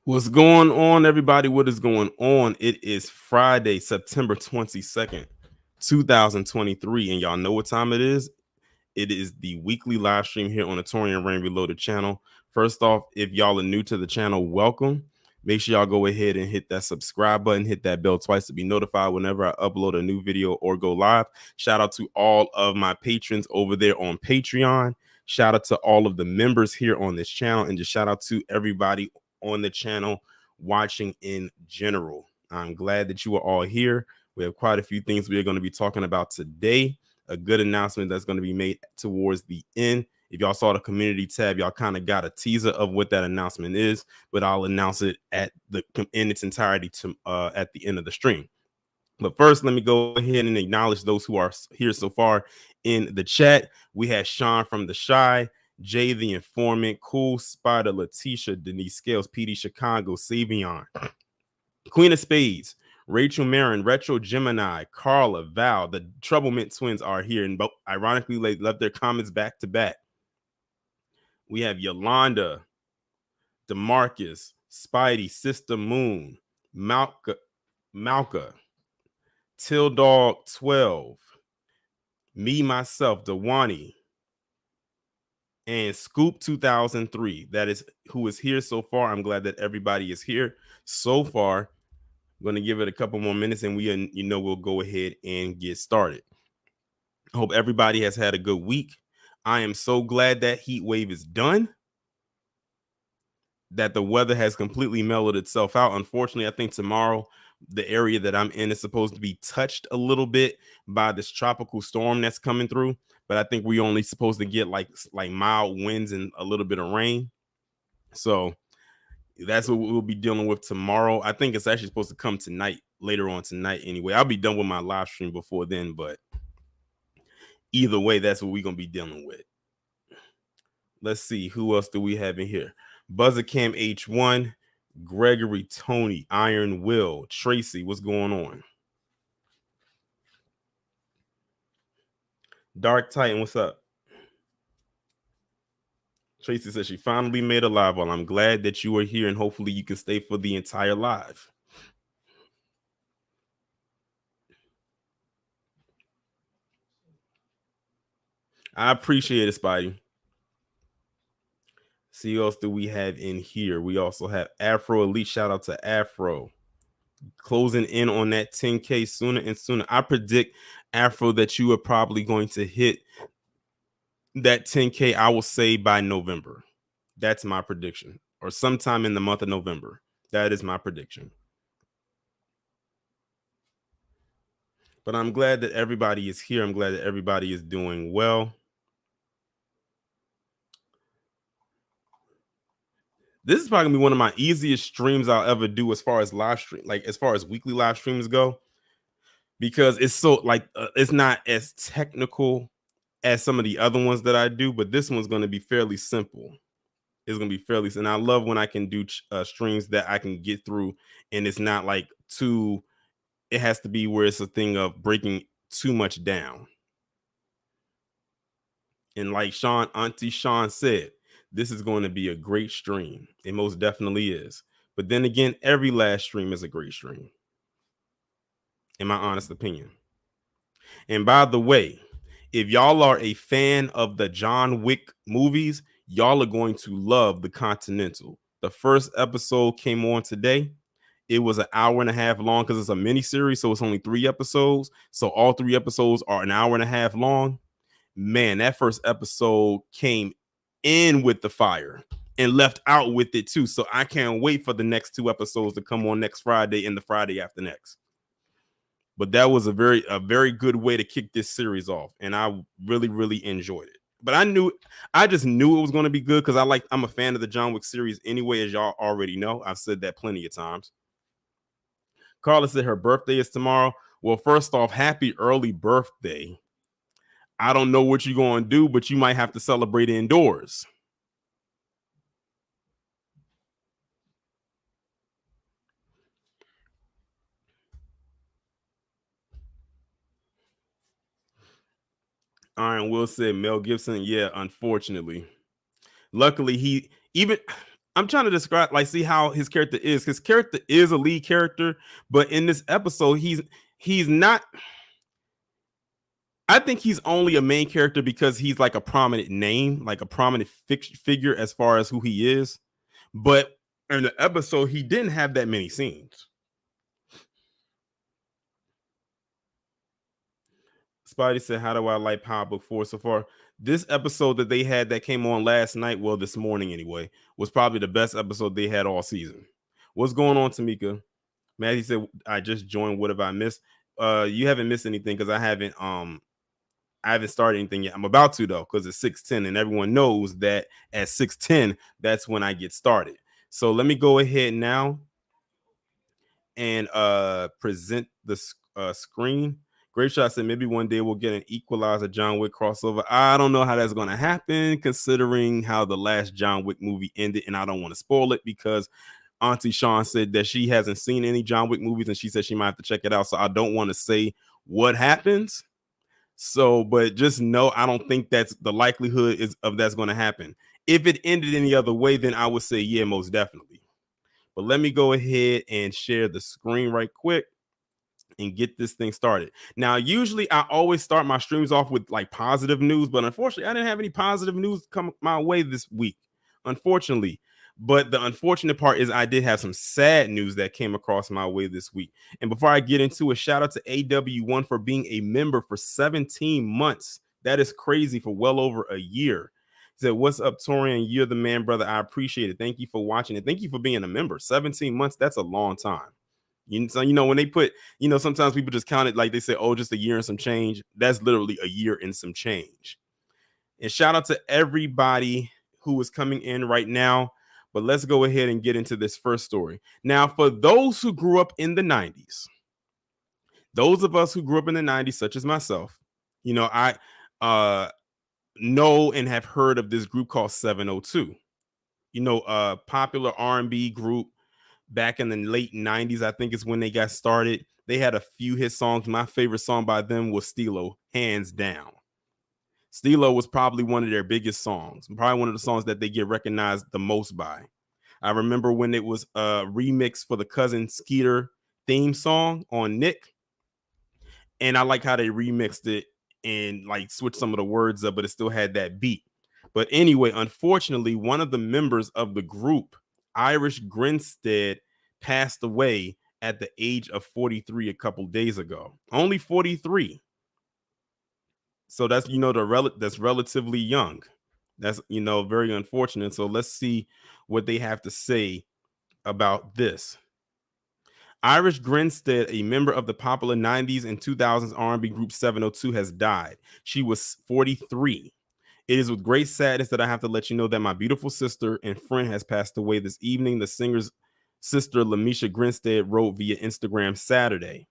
What's going on, everybody? What is going on? It is Friday, September 22nd, 2023, and y'all know what time it is. It is the weekly live stream here on the Torian Rain Reloaded channel. First off, if y'all are new to the channel, welcome. Make sure y'all go ahead and hit that subscribe button, hit that bell twice to be notified whenever I upload a new video or go live. Shout out to all of my patrons over there on Patreon. Shout out to all of the members here on this channel, and just shout out to everybody on the channel watching in general. I'm glad that you are all here. We have quite a few things we are going to be talking about today. A good announcement that's going to be made towards the end. If y'all saw the community tab, y'all kind of got a teaser of what that announcement is, but I'll announce it in its entirety at the end of the stream. But first, let me go ahead and acknowledge those who are here so far in the chat. We have Sean from The Shy, Jay the Informant, Cool Spider, Letitia, Denise Scales, PD Chicago, Savion, Queen of Spades, Rachel Marin, Retro Gemini, Carla, Val. The Trouble Mint twins are here, and ironically, they left their comments back to back. We have Yolanda, DeMarcus, Spidey, Sister Moon, Malka, Till Dog 12, me, myself, Dewani, and Scoop 2003. That is who is here so far. I'm glad that everybody is here so far. I'm going to give it a couple more minutes, and we'll go ahead and get started. I hope everybody has had a good week. I am so glad that heat wave is done, that the weather has completely mellowed itself out. Unfortunately, I think tomorrow the area that I'm in is supposed to be touched a little bit by this tropical storm that's coming through, but I think we're only supposed to get like mild winds and a little bit of rain. So that's what we'll be dealing with tomorrow. I think it's actually supposed to come tonight, later on tonight anyway. I'll be done with my live stream before then, but either way, that's what we're going to be dealing with. Let's see, who else do we have in here? Buzzercam H1, Gregory, Tony, Iron Will, Tracy, what's going on? Dark Titan, what's up? Tracy says she finally made a live. Well, I'm glad that you are here, and hopefully you can stay for the entire live. I appreciate it, Spidey. See who else do we have in here? We also have Afro Elite. Shout out to Afro. Closing in on that 10K sooner and sooner. I predict, Afro, that you are probably going to hit that 10K, I will say, by November. That's my prediction. Or sometime in the month of November. That is my prediction. But I'm glad that everybody is here. I'm glad that everybody is doing well. This is probably gonna be one of my easiest streams I'll ever do as far as live stream, like as far as weekly live streams go, because it's so it's not as technical as some of the other ones that I do, but this one's going to be fairly simple. It's going to be fairly, and I love when I can do streams that I can get through, and it's not like it has to be where it's a thing of breaking too much down. And like Auntie Sean said, this is going to be a great stream. It most definitely is. But then again, every last stream is a great stream, in my honest opinion. And by the way, if y'all are a fan of the John Wick movies, y'all are going to love The Continental. The first episode came on today. It was an hour and a half long because it's a mini series, so it's only 3 episodes. So all 3 episodes are an hour and a half long. Man, that first episode came in with the fire. and left out with it too. So I can't wait for the next 2 episodes to come on next Friday and the Friday after next. But that was a very good way to kick this series off, and I really enjoyed it. But I just knew it was going to be good because I'm a fan of the John Wick series anyway, as y'all already know. I've said that plenty of times. Carla said her birthday is tomorrow. Well, first off, happy early birthday. I don't know what you're going to do, but you might have to celebrate indoors. Iron Will said Mel Gibson. Yeah, unfortunately. Luckily, he even I'm trying to describe, like, see how his character is. His character is a lead character, but in this episode, he's not. I think he's only a main character because he's like a prominent name, like a prominent figure as far as who he is. But in the episode, he didn't have that many scenes. Spidey said, "How do I like Power Book 4 so far?" This episode that they had that came on last night, well, this morning anyway, was probably the best episode they had all season. What's going on, Tamika? Matthew said, "I just joined. What have I missed?" You haven't missed anything because I haven't started anything yet. I'm about to though, because it's 6:10, and everyone knows that at 6:10, that's when I get started. So let me go ahead now and present the screen. Great Shot said maybe one day we'll get an Equalizer John Wick crossover. I don't know how that's going to happen, considering how the last John Wick movie ended, and I don't want to spoil it because Auntie Sean said that she hasn't seen any John Wick movies, and she said she might have to check it out. So I don't want to say what happens. So, but just know I don't think that's the likelihood is of that's going to happen. If it ended any other way, then I would say yeah, most definitely. But let me go ahead and share the screen right quick and get this thing started. Now, usually I always start my streams off with like positive news, but unfortunately, I didn't have any positive news come my way this week, unfortunately. But the unfortunate part is I did have some sad news that came across my way this week. And before I get into it, shout out to AW1 for being a member for 17 months. That is crazy, for well over a year. He said, "What's up, Torian? You're the man, brother. I appreciate it. Thank you for watching and thank you for being a member. 17 months, that's a long time." So, when they put, sometimes people just count it like they say, oh, just a year and some change. That's literally a year and some change. And shout out to everybody who is coming in right now. But let's go ahead and get into this first story. Now, for those who grew up in the 90s, those of us who grew up in the 90s, such as myself, I know and have heard of this group called 702. A popular R&B group back in the late 90s. I think is when they got started. They had a few hit songs. My favorite song by them was Stilo, hands down. Stilo was probably one of their biggest songs, probably one of the songs that they get recognized the most by. I remember when it was a remix for the Cousin Skeeter theme song on Nick, and I like how they remixed it and like switched some of the words up, but it still had that beat. But anyway, unfortunately, one of the members of the group, Irish Grinstead, passed away at the age of 43 a couple days ago. Only 43. So that's that's relatively young. That's very unfortunate. So let's see what they have to say about this. Irish Grinstead, a member of the popular 90s and 2000s R&B group 702, has died. She was 43. It is with great sadness that I have to let you know that my beautiful sister and friend has passed away this evening. The singer's sister, Lamisha Grinstead, wrote via Instagram Saturday.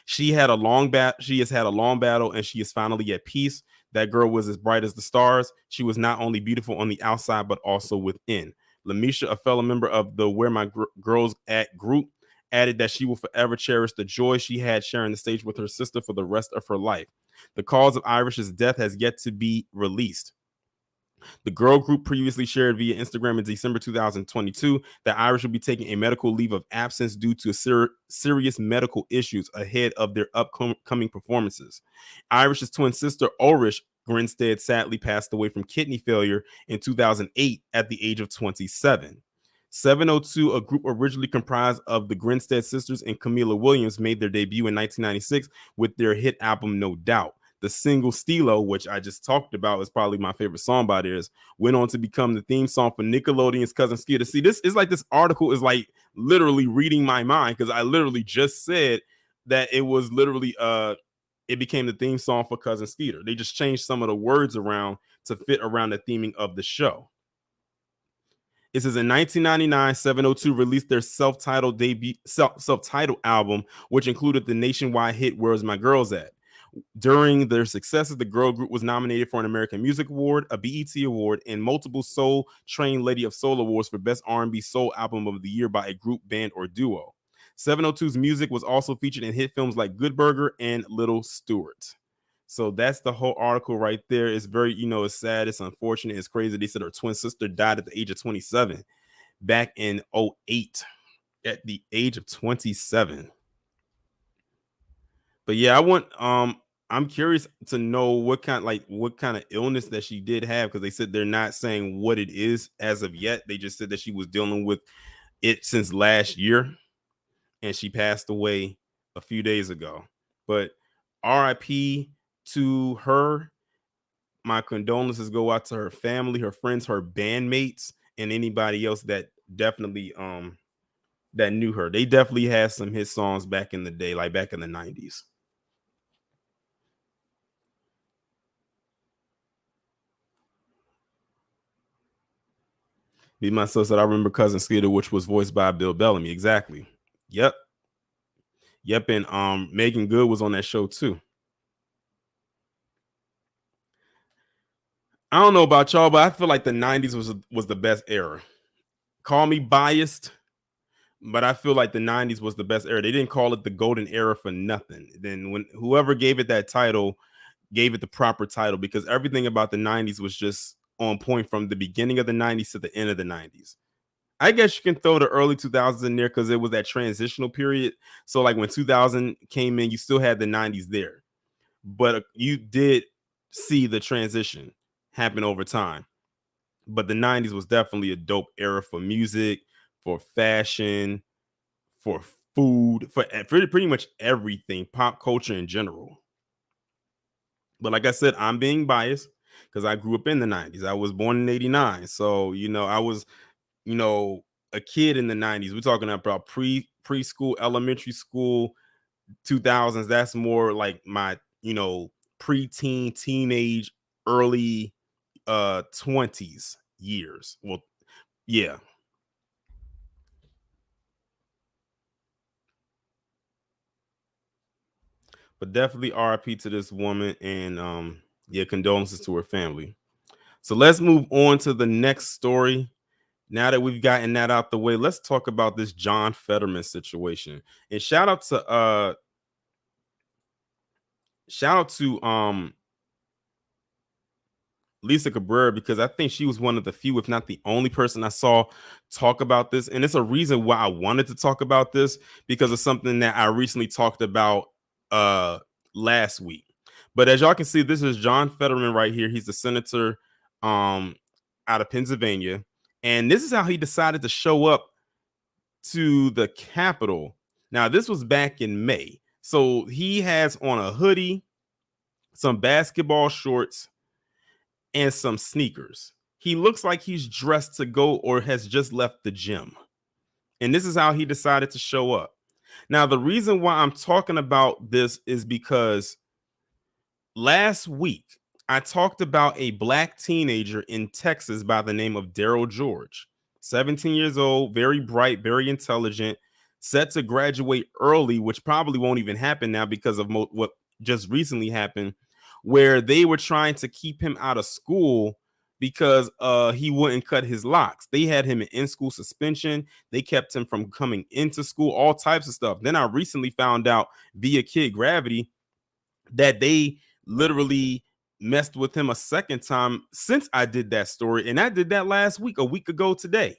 She has had a long battle, and she is finally at peace. That girl was as bright as the stars. She was not only beautiful on the outside, but also within. Lamisha, a fellow member of the Where My Girls At group, added that she will forever cherish the joy she had sharing the stage with her sister for the rest of her life. The cause of Irish's death has yet to be released. The girl group previously shared via Instagram in December 2022 that Irish will be taking a medical leave of absence due to serious medical issues ahead of their upcoming performances. Irish's twin sister, Ulrich Grinstead, sadly passed away from kidney failure in 2008 at the age of 27. 702, a group originally comprised of the Grinstead sisters and Camila Williams, made their debut in 1996 with their hit album No Doubt. The single Stilo, which I just talked about, is probably my favorite song by theirs, went on to become the theme song for Nickelodeon's Cousin Skeeter. See, this is like, this article is like literally reading my mind, because I literally just said that it was literally it became the theme song for Cousin Skeeter. They just changed some of the words around to fit around the theming of the show. It says in 1999, 702 released their self-titled debut, self-titled album, which included the nationwide hit "Where's My Girls At." During their successes, the girl group was nominated for an American Music Award, a BET Award, and multiple Soul Train Lady of Soul Awards for Best R&B Soul Album of the Year by a group, band, or duo. 702's music was also featured in hit films like Good Burger and Little Stewart. So that's the whole article right there. It's very, it's sad, it's unfortunate, it's crazy. They said her twin sister died at the age of 27 back in 2008 at the age of 27. But yeah, I'm curious to know what kind of illness that she did have, because they said they're not saying what it is as of yet. They just said that she was dealing with it since last year, and she passed away a few days ago. But RIP to her. My condolences go out to her family, her friends, her bandmates, and anybody else that definitely that knew her. They definitely had some hit songs back in the day, like back in the 90s. Me myself said I remember Cousin Skeeter, which was voiced by Bill Bellamy. Exactly. Yep. Yep. And Megan Good was on that show too. I don't know about y'all, but I feel like the 90s was the best era. Call me biased, but I feel like the 90s was the best era. They didn't call it the golden era for nothing. Then when whoever gave it that title gave it the proper title, because everything about the 90s was just on point from the beginning of the 90s to the end of the 90s. I guess you can throw the early 2000s in there because it was that transitional period. So like when 2000 came in, you still had the 90s there, but you did see the transition happen over time. But the 90s was definitely a dope era for music, for fashion, for food, for pretty much everything, pop culture in general. But like I said, I'm being biased because I grew up in the 90s. I was born in 89. So, I was, a kid in the 90s. We're talking about preschool, elementary school, 2000s. That's more like my, preteen, teenage, early 20s years. Well, yeah. But definitely RIP to this woman, and yeah, condolences to her family. So let's move on to the next story. Now that we've gotten that out the way, let's talk about this John Fetterman situation. And shout out to Lisa Cabrera, because I think she was one of the few, if not the only person I saw talk about this. And it's a reason why I wanted to talk about this, because of something that I recently talked about uh last week. But as y'all can see, this is John Fetterman right here. He's the senator um out of Pennsylvania. And this is how he decided to show up to the Capitol. Now, this was back in May. So he has on a hoodie, some basketball shorts, and some sneakers. He looks like he's dressed to go or has just left the gym. And this is how he decided to show up. Now, the reason why I'm talking about this is because last week I talked about a black teenager in Texas by the name of Daryl George, 17 years old, very bright, very intelligent, set to graduate early, which probably won't even happen now because of what just recently happened, where they were trying to keep him out of school because he wouldn't cut his locks. They had him in school suspension. They kept him from coming into school, all types of stuff. Then I recently found out via Kid Gravity that they literally messed with him a second time since I did that story. And I did that last week, a week ago today.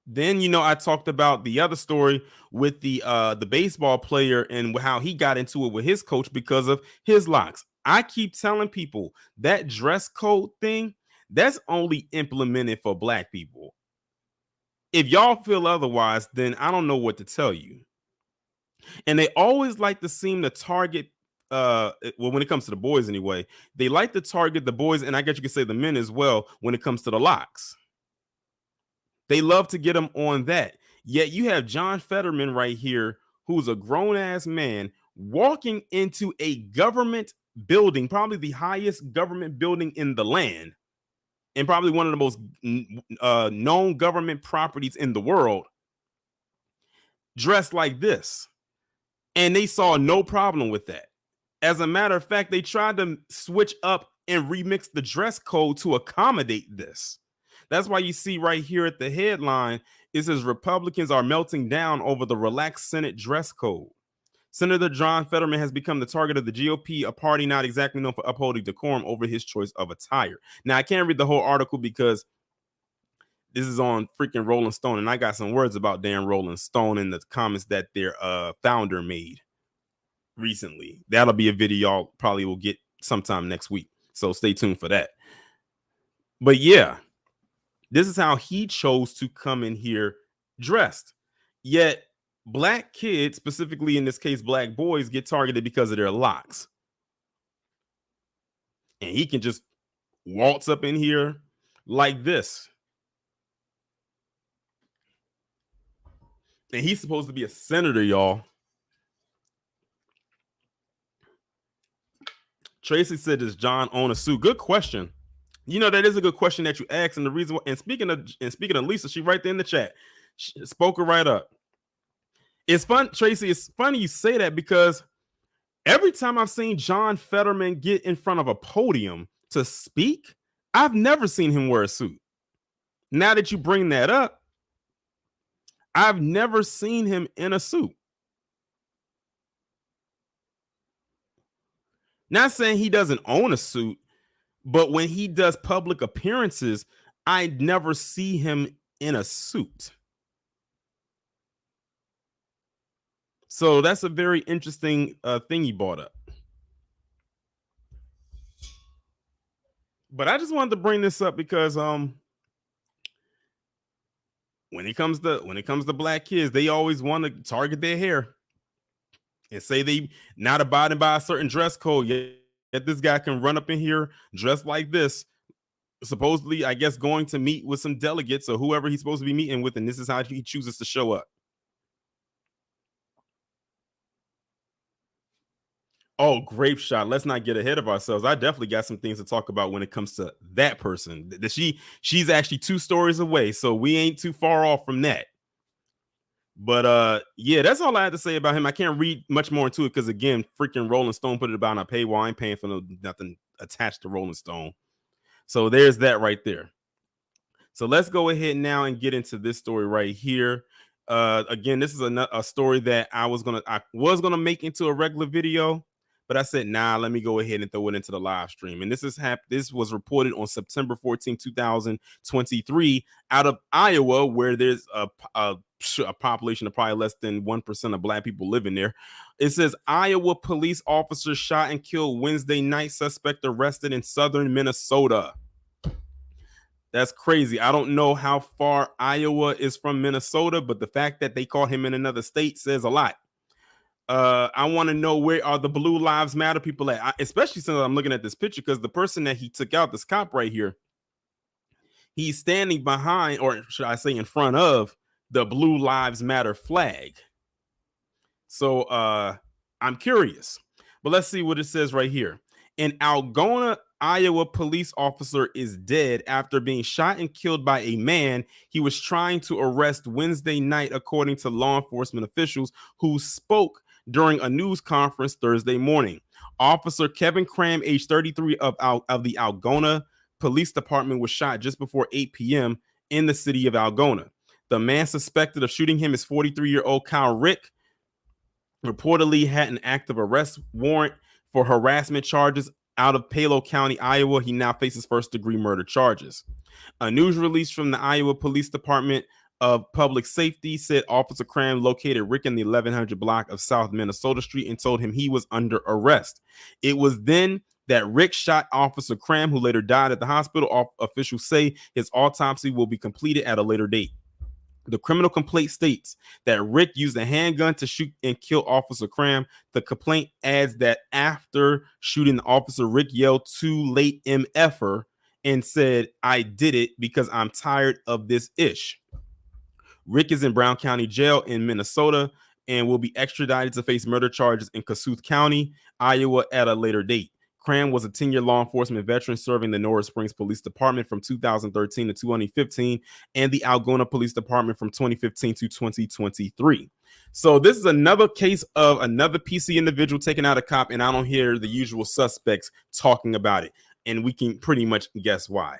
Then I talked about the other story with the baseball player and how he got into it with his coach because of his locks. I keep telling people that dress code thing, that's only implemented for black people. If y'all feel otherwise, then I don't know what to tell you. And they always like to seem to target well, when it comes to the boys anyway, they like to target the boys, and I guess you could say the men as well when it comes to the locks. They love to get them on that. Yet you have John Fetterman right here, who's a grown-ass man walking into a government building, probably the highest government building in the land, and probably one of the most known government properties in the world, dressed like this. And they saw no problem with that. As a matter of fact, they tried to switch up and remix the dress code to accommodate this. That's why you see right here at the headline, it says Republicans are melting down over the relaxed Senate dress code. Senator John Fetterman has become the target of the GOP, a party not exactly known for upholding decorum over his choice of attire. Now, I can't read the whole article because this is on freaking Rolling Stone, and I got some words about damn Rolling Stone in the comments that their founder made recently. That'll be a video y'all probably will get sometime next week, so stay tuned for that. But yeah, this is how he chose to come in here dressed. Yet black kids, specifically in this case black boys, get targeted because of their locks. And he can just waltz up in here like this. And he's supposed to be a senator, y'all. Tracy said, does John own a suit? Good question. You know, that is a good question that you asked. And the reason why, and speaking of Lisa, she right there in the chat. She spoke her right up. It's fun, Tracy. It's funny you say that because every time I've seen John Fetterman get in front of a podium to speak, I've never seen him wear a suit. Now that you bring that up, I've never seen him in a suit. Not saying he doesn't own a suit, but when he does public appearances, I never see him in a suit. So that's a very interesting thing he brought up. But I just wanted to bring this up because when it comes to black kids, they always want to target their hair and say they not abiding by a certain dress code. Yet this guy can run up in here dressed like this, supposedly, I guess, going to meet with some delegates or whoever he's supposed to be meeting with, and this is how he chooses to show up. Oh, grape shot. Let's not get ahead of ourselves. I definitely got some things to talk about when it comes to that person. She's actually 2 stories away, so we ain't too far off from that. But yeah, that's all I had to say about him. I can't read much more into it because again, freaking Rolling Stone put it about on a paywall. I ain't paying for nothing attached to Rolling Stone. So there's that right there. So let's go ahead now and get into this story right here. Again, this is a story that I was gonna make into a regular video, but I said, nah, let me go ahead and throw it into the live stream. And this was reported on September 14, 2023 out of Iowa, where there's a population of probably less than 1% of black people living there. It says Iowa police officer shot and killed Wednesday night, suspect arrested in southern Minnesota. That's crazy. I don't know how far Iowa is from Minnesota, but the fact that they caught him in another state says a lot. I want to know, where are the Blue Lives Matter people at? Especially since I'm looking at this picture, because the person that he took out, this cop right here, he's standing behind, or should I say in front of, the Blue Lives Matter flag. So I'm curious, but let's see what it says right here. In Algona, Iowa, police officer is dead after being shot and killed by a man he was trying to arrest Wednesday night, according to law enforcement officials who spoke during a news conference Thursday morning. Officer Kevin Cram, age 33, of the Algona Police Department, was shot just before 8 p.m. in the city of Algona. The man suspected of shooting him is 43-year-old Kyle Ricke. Reportedly had an active arrest warrant for harassment charges out of Palo County, Iowa. He now faces first-degree murder charges. A news release from the Iowa Police Department of Public Safety said Officer Cram located Ricke in the 1100 block of South Minnesota Street and told him he was under arrest. It was then that Ricke shot Officer Cram, who later died at the hospital. Officials say his autopsy will be completed at a later date. The criminal complaint states that Rick used a handgun to shoot and kill Officer Cram. The complaint adds that after shooting the officer, Rick yelled "too late, MFer," and said, "I did it because I'm tired of this ish." Rick is in Brown County Jail in Minnesota and will be extradited to face murder charges in Kossuth County, Iowa at a later date. Cram was a 10-year law enforcement veteran serving the Norris Springs Police Department from 2013 to 2015 and the Algona Police Department from 2015 to 2023. So this is another case of another PC individual taking out a cop, and I don't hear the usual suspects talking about it. And we can pretty much guess why.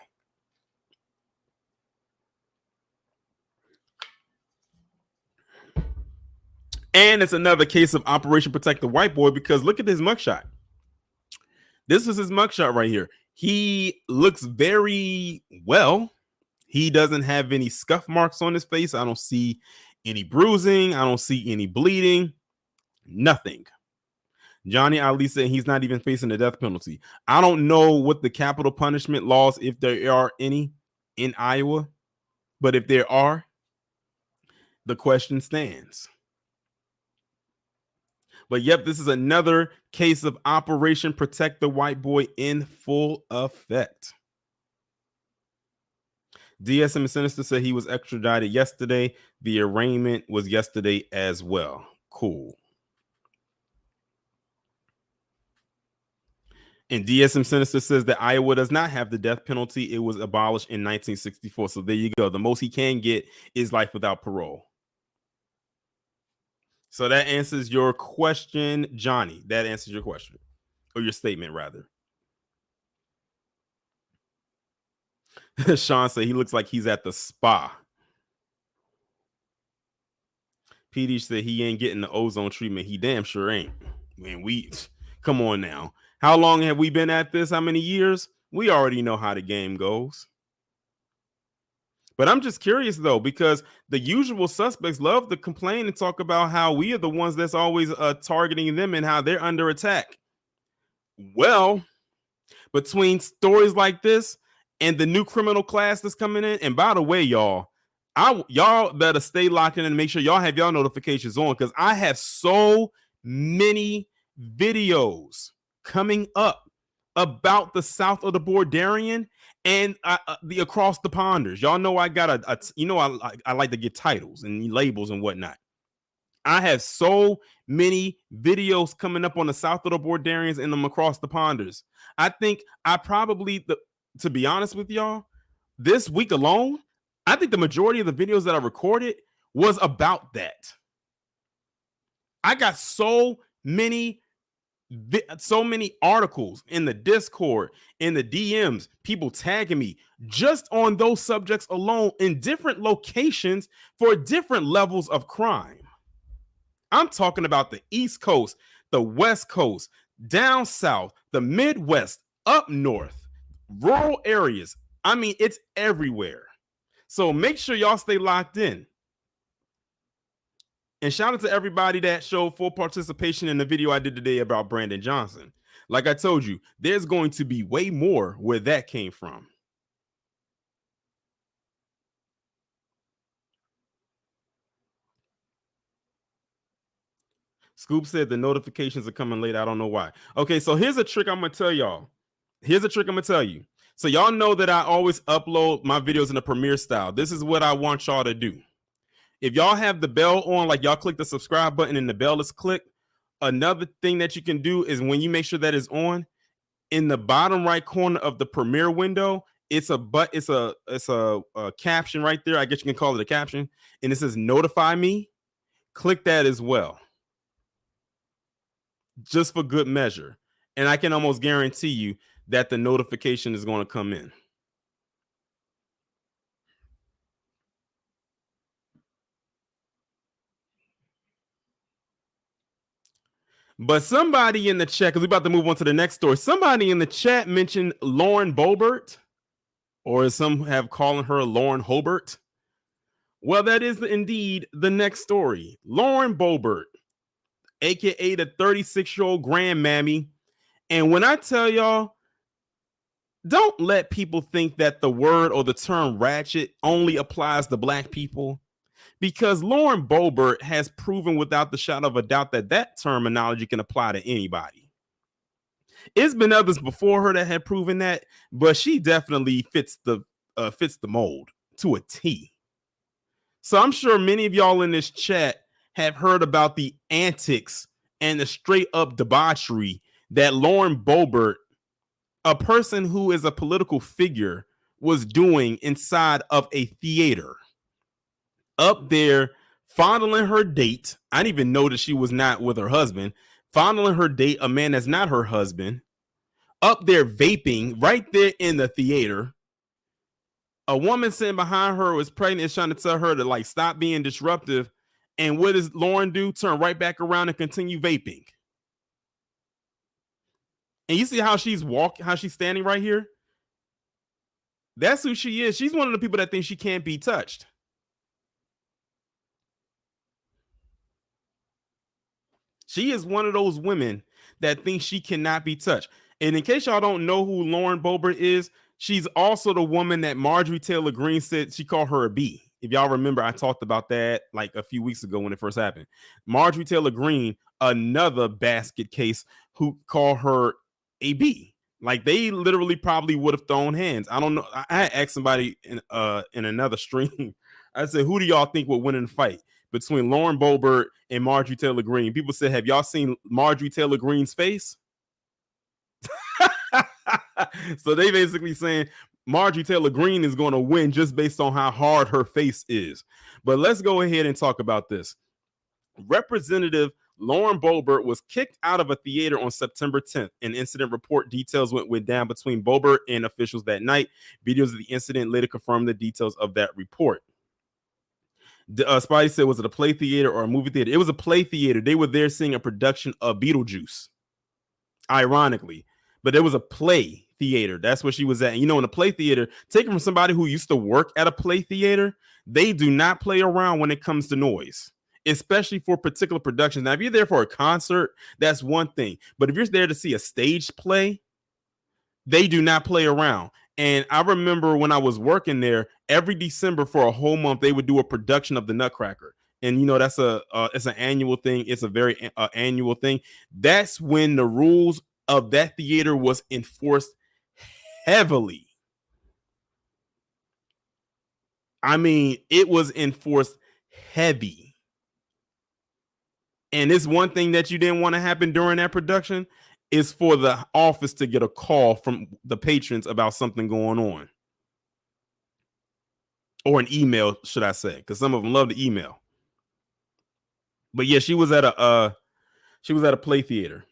And it's another case of Operation Protect the White Boy, because look at his mugshot. This is his mugshot right here. He looks very well. He doesn't have any scuff marks on his face. I don't see any bruising. I don't see any bleeding. Nothing. Johnny Ali said he's not even facing the death penalty. I don't know what the capital punishment laws, if there are any in Iowa, but if there are, the question stands. But yep, this is another case of Operation Protect the White Boy in full effect. DSM Sinister said he was extradited yesterday. The arraignment was yesterday as well. Cool. And DSM Sinister says that Iowa does not have the death penalty. It was abolished in 1964. So there you go. The most he can get is life without parole. So that answers your question, Johnny. That answers your question, or your statement, rather. Sean said he looks like he's at the spa. PD said he ain't getting the ozone treatment. He damn sure ain't. Man, come on now. How long have we been at this? How many years? We already know how the game goes. But I'm just curious, though, because the usual suspects love to complain and talk about how we are the ones that's always targeting them and how they're under attack. Well, between stories like this and the new criminal class that's coming in, and by the way, y'all better stay locked in and make sure y'all have y'all notifications on, because I have so many videos coming up about the south of the Bordarian and the across the ponders. Y'all know I got I like to get titles and labels and whatnot. I have so many videos coming up on the south of the Bordarians and them across the ponders. I think I probably, to be honest with y'all, this week alone, I think the majority of the videos that I recorded was about that. I got so many articles in the Discord, in the DMs, people tagging me just on those subjects alone in different locations for different levels of crime. I'm talking about the East Coast, the West Coast, down south, the Midwest, up north, rural areas. I mean, it's everywhere. So make sure y'all stay locked in. And shout out to everybody that showed full participation in the video I did today about Brandon Johnson. Like I told you, there's going to be way more where that came from. Scoop said the notifications are coming late. I don't know why. Okay, so here's a trick I'm going to tell y'all. So y'all know that I always upload my videos in a Premiere style. This is what I want y'all to do. If y'all have the bell on, like y'all click the subscribe button and the bell is clicked, another thing that you can do is when you make sure that is on, in the bottom right corner of the Premiere window, it's a caption right there. I guess you can call it a caption, and it says notify me. Click that as well, just for good measure. And I can almost guarantee you that the notification is going to come in. But somebody in the chat, because we're about to move on to the next story, somebody in the chat mentioned Lauren Boebert, or as some have calling her Lauren Hobart. Well, that is indeed the next story. Lauren Boebert, aka the 36-year-old grandmammy. And when I tell y'all, don't let people think that the word or the term ratchet only applies to black people. because Lauren Boebert has proven without the shadow of a doubt that terminology can apply to anybody. It's been others before her that had proven that, but she definitely fits the mold to a T. So I'm sure many of y'all in this chat have heard about the antics and the straight up debauchery that Lauren Boebert, a person who is a political figure, was doing inside of a theater. Up there, fondling her date. I didn't even know that she was not with her husband. Fondling her date, a man that's not her husband. Up there vaping right there in the theater. A woman sitting behind her was pregnant, is trying to tell her to like stop being disruptive. And what does Lauren do? Turn right back around and continue vaping. And you see how she's standing right here? That's who she is. She's one of the people that think she can't be touched. She is one of those women that think she cannot be touched. And in case y'all don't know who Lauren Boebert is, she's also the woman that Marjorie Taylor Greene said she called her a B. If y'all remember, I talked about that like a few weeks ago when it first happened. Marjorie Taylor Greene, another basket case, who called her a B. Like they literally probably would have thrown hands. I don't know. I asked somebody in another stream. I said, who do y'all think would win in the fight between Lauren Boebert and Marjorie Taylor Greene? People said, have y'all seen Marjorie Taylor Greene's face? So they basically saying Marjorie Taylor Greene is going to win just based on how hard her face is. But let's go ahead and talk about this. Representative Lauren Boebert was kicked out of a theater on September 10th. An incident report details what went down between Boebert and officials that night. Videos of the incident later confirmed the details of that report. Spidey said, was it a play theater or a movie theater? It was a play theater. They were there seeing a production of Beetlejuice, ironically. But it was a play theater. That's where she was at. And you know, in a play theater, take it from somebody who used to work at a play theater, they do not play around when it comes to noise, especially for particular productions. Now, if you're there for a concert, that's one thing. But if you're there to see a stage play, they do not play around. And I remember when I was working there, every December for a whole month, they would do a production of the Nutcracker. And you know, that's it's an annual thing. It's a very annual thing. That's when the rules of that theater was enforced heavily. I mean, it was enforced heavy. And it's one thing that you didn't want to happen during that production is for the office to get a call from the patrons about something going on. Or an email, should I say, because some of them love the email. But yeah, she was at a play theater.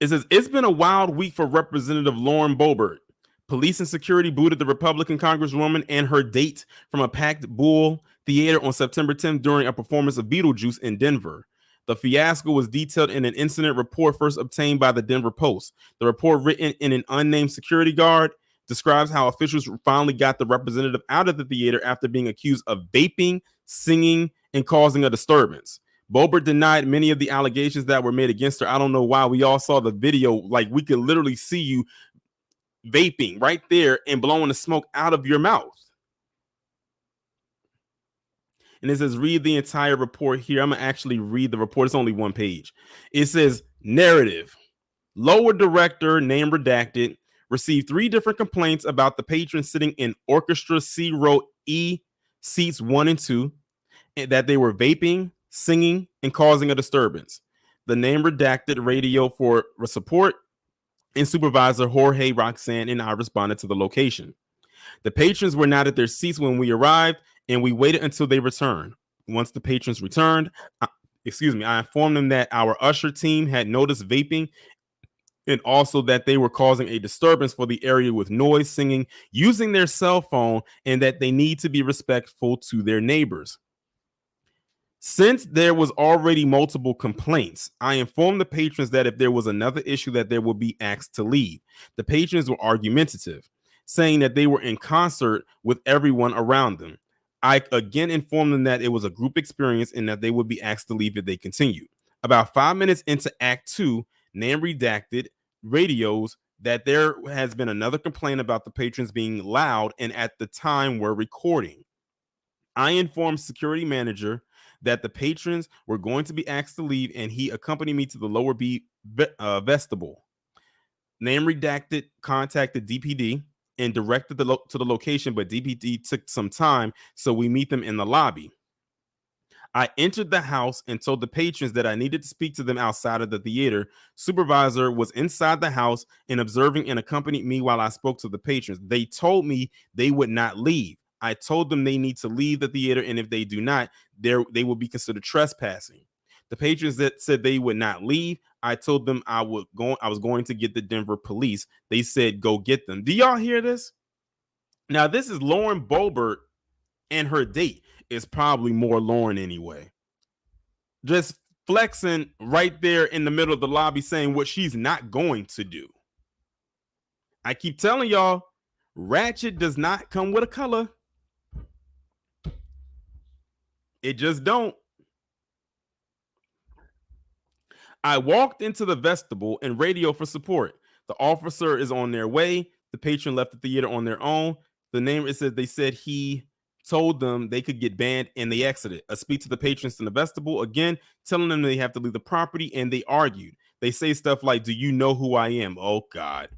It says, it's been a wild week for Representative Lauren Boebert. Police and security booted the Republican Congresswoman and her date from a packed Bull Theater on September 10th during a performance of Beetlejuice in Denver. The fiasco was detailed in an incident report first obtained by the Denver Post. The report, written in an unnamed security guard, describes how officials finally got the representative out of the theater after being accused of vaping, singing, and causing a disturbance. Boebert denied many of the allegations that were made against her. I don't know why. We all saw the video. Like, we could literally see you vaping right there and blowing the smoke out of your mouth. And it says, read the entire report here. I'm going to actually read the report. It's only one page. It says, narrative. Lower director, name redacted, received 3 different complaints about the patrons sitting in Orchestra C Row E seats 1 and 2, and that they were vaping, singing, and causing a disturbance. The name redacted radio for support, and supervisor Jorge Roxanne and I responded to the location. The patrons were not at their seats when we arrived, and we waited until they returned. Once the patrons returned, I informed them that our usher team had noticed vaping and also that they were causing a disturbance for the area with noise, singing, using their cell phone, and that they need to be respectful to their neighbors. Since there was already multiple complaints, I informed the patrons that if there was another issue that they would be asked to leave. The patrons were argumentative, saying that they were in concert with everyone around them. I again informed them that it was a group experience and that they would be asked to leave if they continued. About 5 minutes into Act 2, name redacted radios that there has been another complaint about the patrons being loud and at the time were recording. I informed security manager that the patrons were going to be asked to leave, and he accompanied me to the lower B vestibule. Name redacted, contacted DPD and directed to the location, but DPD took some time, so we meet them in the lobby. I entered the house and told the patrons that I needed to speak to them outside of the theater. Supervisor was inside the house and observing and accompanied me while I spoke to the patrons. They told me they would not leave. I told them they need to leave the theater, and if they do not, they will be considered trespassing. The patrons that said they would not leave, I told them I was going to get the Denver police. They said go get them. Do y'all hear this? Now this is Lauren Boebert and her date. Is probably more Lauren anyway. Just flexing right there in the middle of the lobby saying what she's not going to do. I keep telling y'all, ratchet does not come with a color. It just don't. I walked into the vestibule and radio for support. The officer is on their way. The patron left the theater on their own. The name, it said, they said he told them they could get banned and they exited. I speak to the patrons in the vestibule again, telling them they have to leave the property, and they argued. They say stuff like, do you know who I am? Oh God.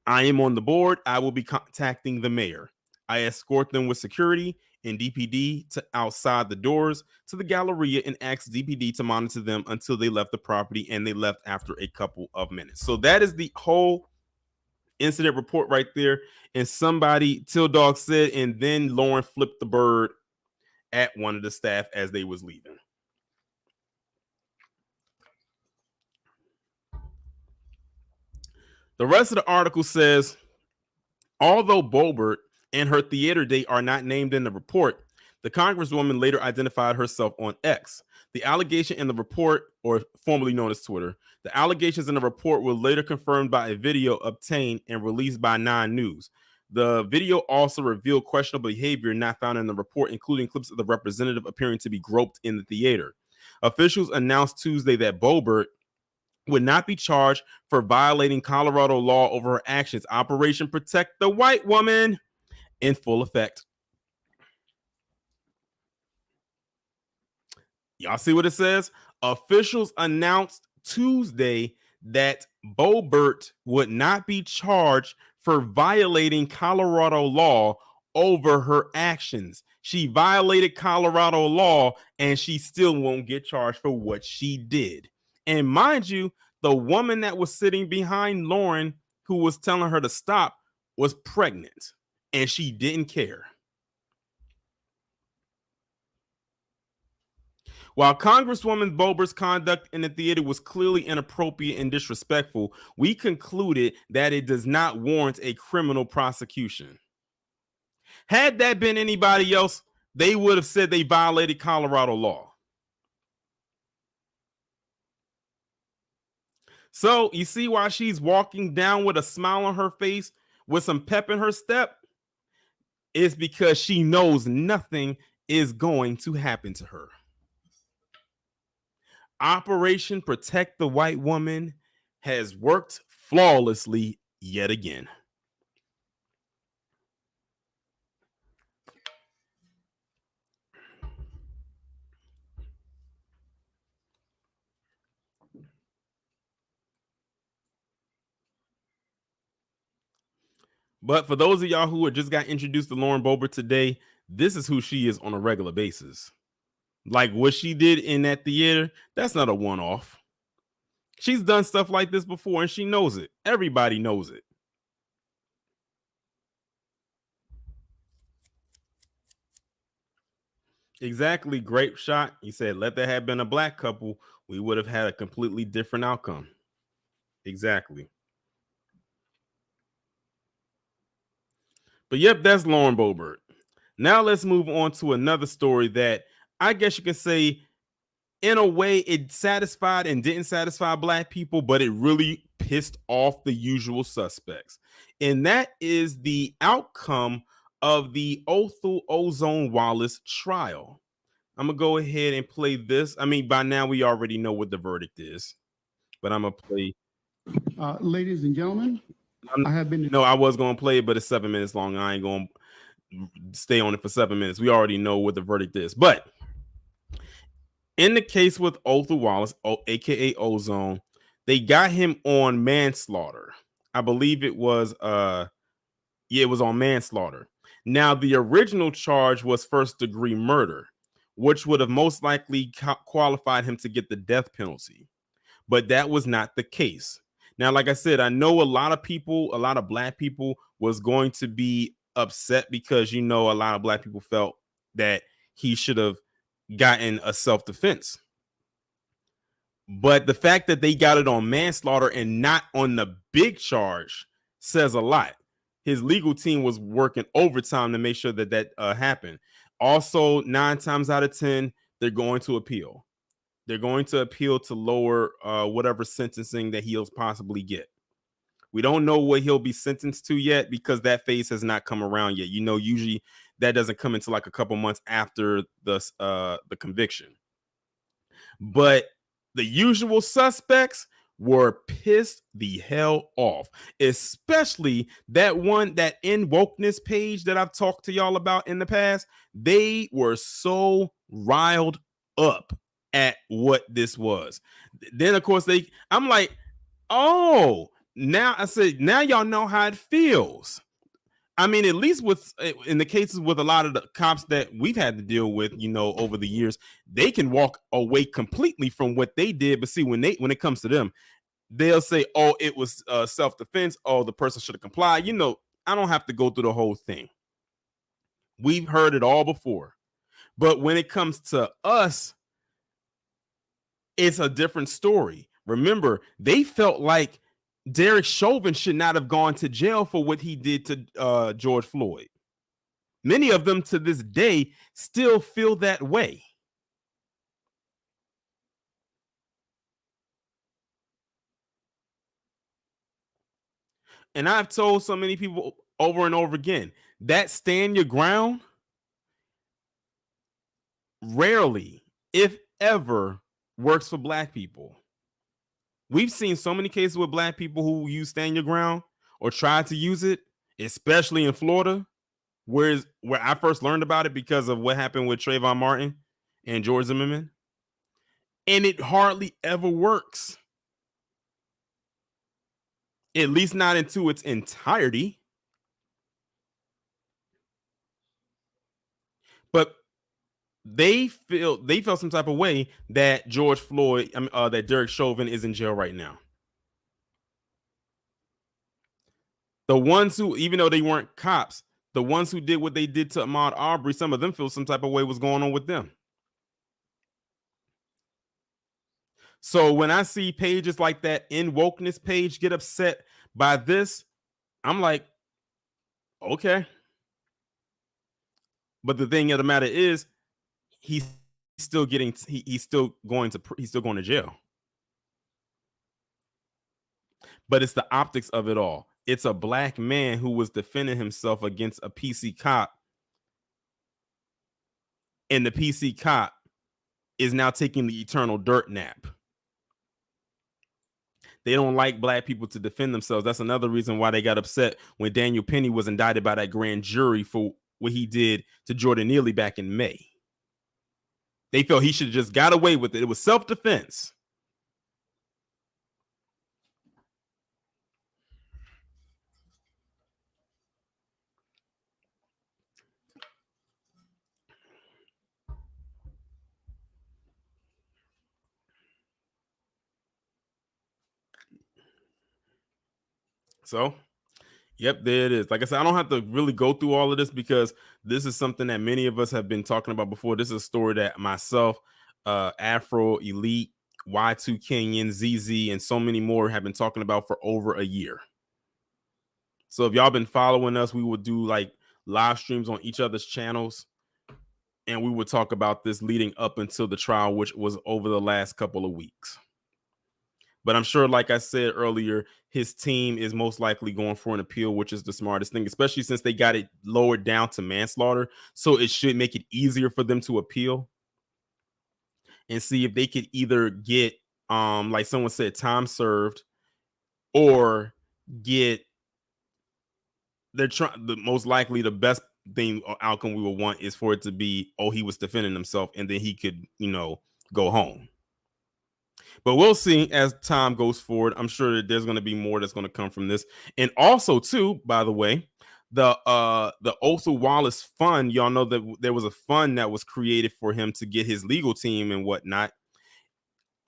I am on the board. I will be contacting the mayor. I escort them with security and DPD to outside the doors to the Galleria and asked DPD to monitor them until they left the property, and they left after a couple of minutes. So that is the whole incident report right there. And somebody, Till Dog said, and then Lauren flipped the bird at one of the staff as they was leaving. The rest of the article says, although Boebert and her theater date are not named in the report, the Congresswoman later identified herself on X. The allegation in the report, or formerly known as Twitter, the allegations in the report were later confirmed by a video obtained and released by 9 News. The video also revealed questionable behavior not found in the report, including clips of the representative appearing to be groped in the theater. Officials announced Tuesday that Boebert would not be charged for violating Colorado law over her actions. Operation Protect the White Woman in full effect. Y'all see what it says? Officials announced Tuesday that Boebert would not be charged for violating Colorado law over her actions. She violated Colorado law and she still won't get charged for what she did. And mind you, the woman that was sitting behind Lauren, who was telling her to stop, was pregnant and she didn't care. While Congresswoman Boebert's conduct in the theater was clearly inappropriate and disrespectful, we concluded that it does not warrant a criminal prosecution. Had that been anybody else, they would have said they violated Colorado law. So you see why she's walking down with a smile on her face with some pep in her step? It's because she knows nothing is going to happen to her. Operation Protect the White Woman has worked flawlessly yet again. But for those of y'all who had just got introduced to Lauren Boebert today, this is who she is on a regular basis. Like what she did in that theater, that's not a one-off. She's done stuff like this before and she knows it. Everybody knows it. Exactly. Great shot. He said, let that have been a black couple, we would have had a completely different outcome. Exactly. But yep, that's Lauren Boebert. Now let's move on to another story that I guess you can say, in a way, it satisfied and didn't satisfy black people, but it really pissed off the usual suspects. And that is the outcome of the Otha Wallace trial. I'm going to go ahead and play this. I mean, by now we already know what the verdict is, but I'm going to play. Ladies and gentlemen, I have been. No, I was going to play it, but it's 7 minutes long. I ain't going to. stay on it for 7 minutes. We already know what the verdict is. But in the case with Otha Wallace, aka Ozone, they got him on manslaughter. I believe it was it was on manslaughter. Now, the original charge was first degree murder, which would have most likely qualified him to get the death penalty. But that was not the case. Now, like I said, I know a lot of people, a lot of black people was going to be upset because, a lot of black people felt that he should have gotten a self-defense. But the fact that they got it on manslaughter and not on the big charge says a lot. His legal team was working overtime to make sure that happened. Also, 9 times out of 10, they're going to appeal. They're going to appeal to lower whatever sentencing that he'll possibly get. We don't know what he'll be sentenced to yet because that phase has not come around yet. Usually that doesn't come until like a couple months after the conviction. But the usual suspects were pissed the hell off, especially that in wokeness page that I've talked to y'all about in the past. They were so riled up at what this was. Then, of course, I'm like, oh, now y'all know how it feels. I mean, at least in the cases with a lot of the cops that we've had to deal with, over the years, they can walk away completely from what they did. But see, when it comes to them, they'll say, "Oh, it was self-defense. Oh, the person should have complied." I don't have to go through the whole thing. We've heard it all before. But when it comes to us, it's a different story. Remember, they felt like Derek Chauvin should not have gone to jail for what he did to George Floyd. Many of them to this day still feel that way. And I've told so many people over and over again that stand your ground rarely, if ever, works for black people. We've seen so many cases with black people who use stand your ground or tried to use it, especially in Florida, where I first learned about it because of what happened with Trayvon Martin and George Zimmerman. And it hardly ever works. At least not into its entirety. But they felt some type of way that that Derek Chauvin is in jail right now. The ones who, even though they weren't cops, the ones who did what they did to Ahmaud Arbery, some of them feel some type of way was going on with them. So when I see pages like that in wokeness page get upset by this, I'm like, okay. But the thing of the matter is, he's still going to jail. But it's the optics of it all. It's a black man who was defending himself against a PC cop, and the PC cop is now taking the eternal dirt nap. They don't like black people to defend themselves. That's another reason why they got upset when Daniel Penny was indicted by that grand jury for what he did to Jordan Neely back in May. They felt he should have just got away with it. It was self-defense. So, yep, there it is. Like I said, I don't have to really go through all of this because this is something that many of us have been talking about before. This is a story that myself, Afro Elite, Y2 Kenyan, ZZ, and so many more have been talking about for over a year. So if y'all been following us, we would do like live streams on each other's channels, and we would talk about this leading up until the trial, which was over the last couple of weeks. But I'm sure, like I said earlier, his team is most likely going for an appeal, which is the smartest thing, especially since they got it lowered down to manslaughter. So it should make it easier for them to appeal and see if they could either get, like someone said, time served, or get, they're trying, the most likely the thing or outcome we would want is for it to be, oh, he was defending himself and then he could, go home. But we'll see as time goes forward. I'm sure that there's going to be more that's going to come from this. And also, too, by the way, the Otha Wallace fund, y'all know that there was a fund that was created for him to get his legal team and whatnot.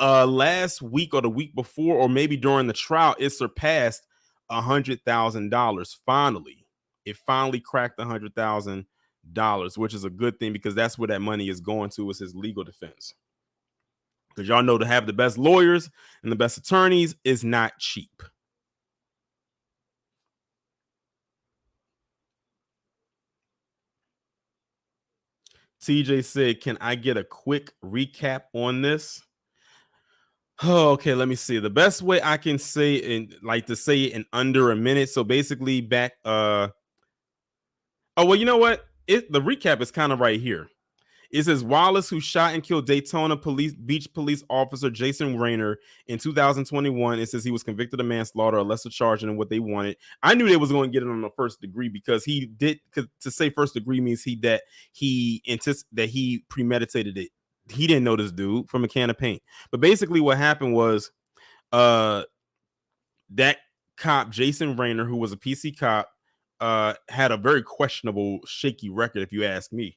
Last week or the week before, or maybe during the trial, it surpassed $100,000. Finally, it finally cracked $100,000, which is a good thing because that's where that money is going to, is his legal defense. Because y'all know to have the best lawyers and the best attorneys is not cheap. TJ said, can I get a quick recap on this? Oh, okay, let me see. The best way I can say it in under a minute. So basically back oh well, you know what? The recap is kind of right here. It says Wallace, who shot and killed Daytona Beach police officer Jason Rayner in 2021. It says he was convicted of manslaughter, a lesser charge than what they wanted. I knew they was going to get it on the first degree because he did. To say first degree means that he premeditated it. He didn't know this dude from a can of paint. But basically, what happened was, that cop Jason Rayner, who was a PC cop, had a very questionable, shaky record, if you ask me.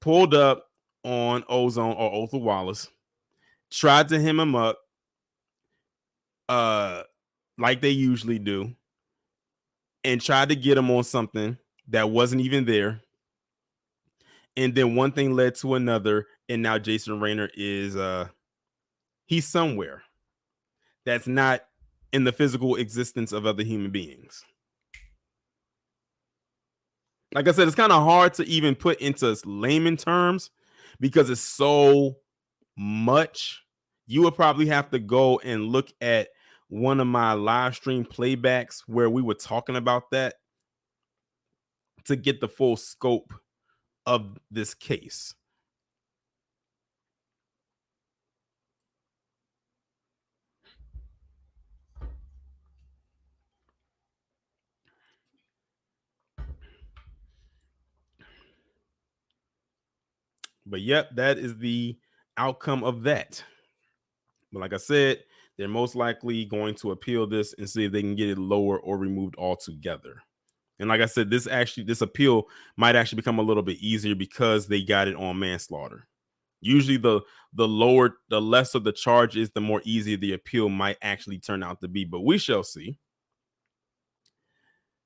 Pulled up on Ozone or Otha Wallace, tried to hem him up, like they usually do, and tried to get him on something that wasn't even there. And then one thing led to another, and now Jason Rayner is he's somewhere that's not in the physical existence of other human beings. Like I said, it's kind of hard to even put into layman terms because it's so much. You would probably have to go and look at one of my live stream playbacks where we were talking about that to get the full scope of this case. But yep, that is the outcome of that. But like I said, they're most likely going to appeal this and see if they can get it lower or removed altogether. And like I said, this appeal might actually become a little bit easier because they got it on manslaughter. Usually the lesser the charge is, the more easy the appeal might actually turn out to be. But we shall see.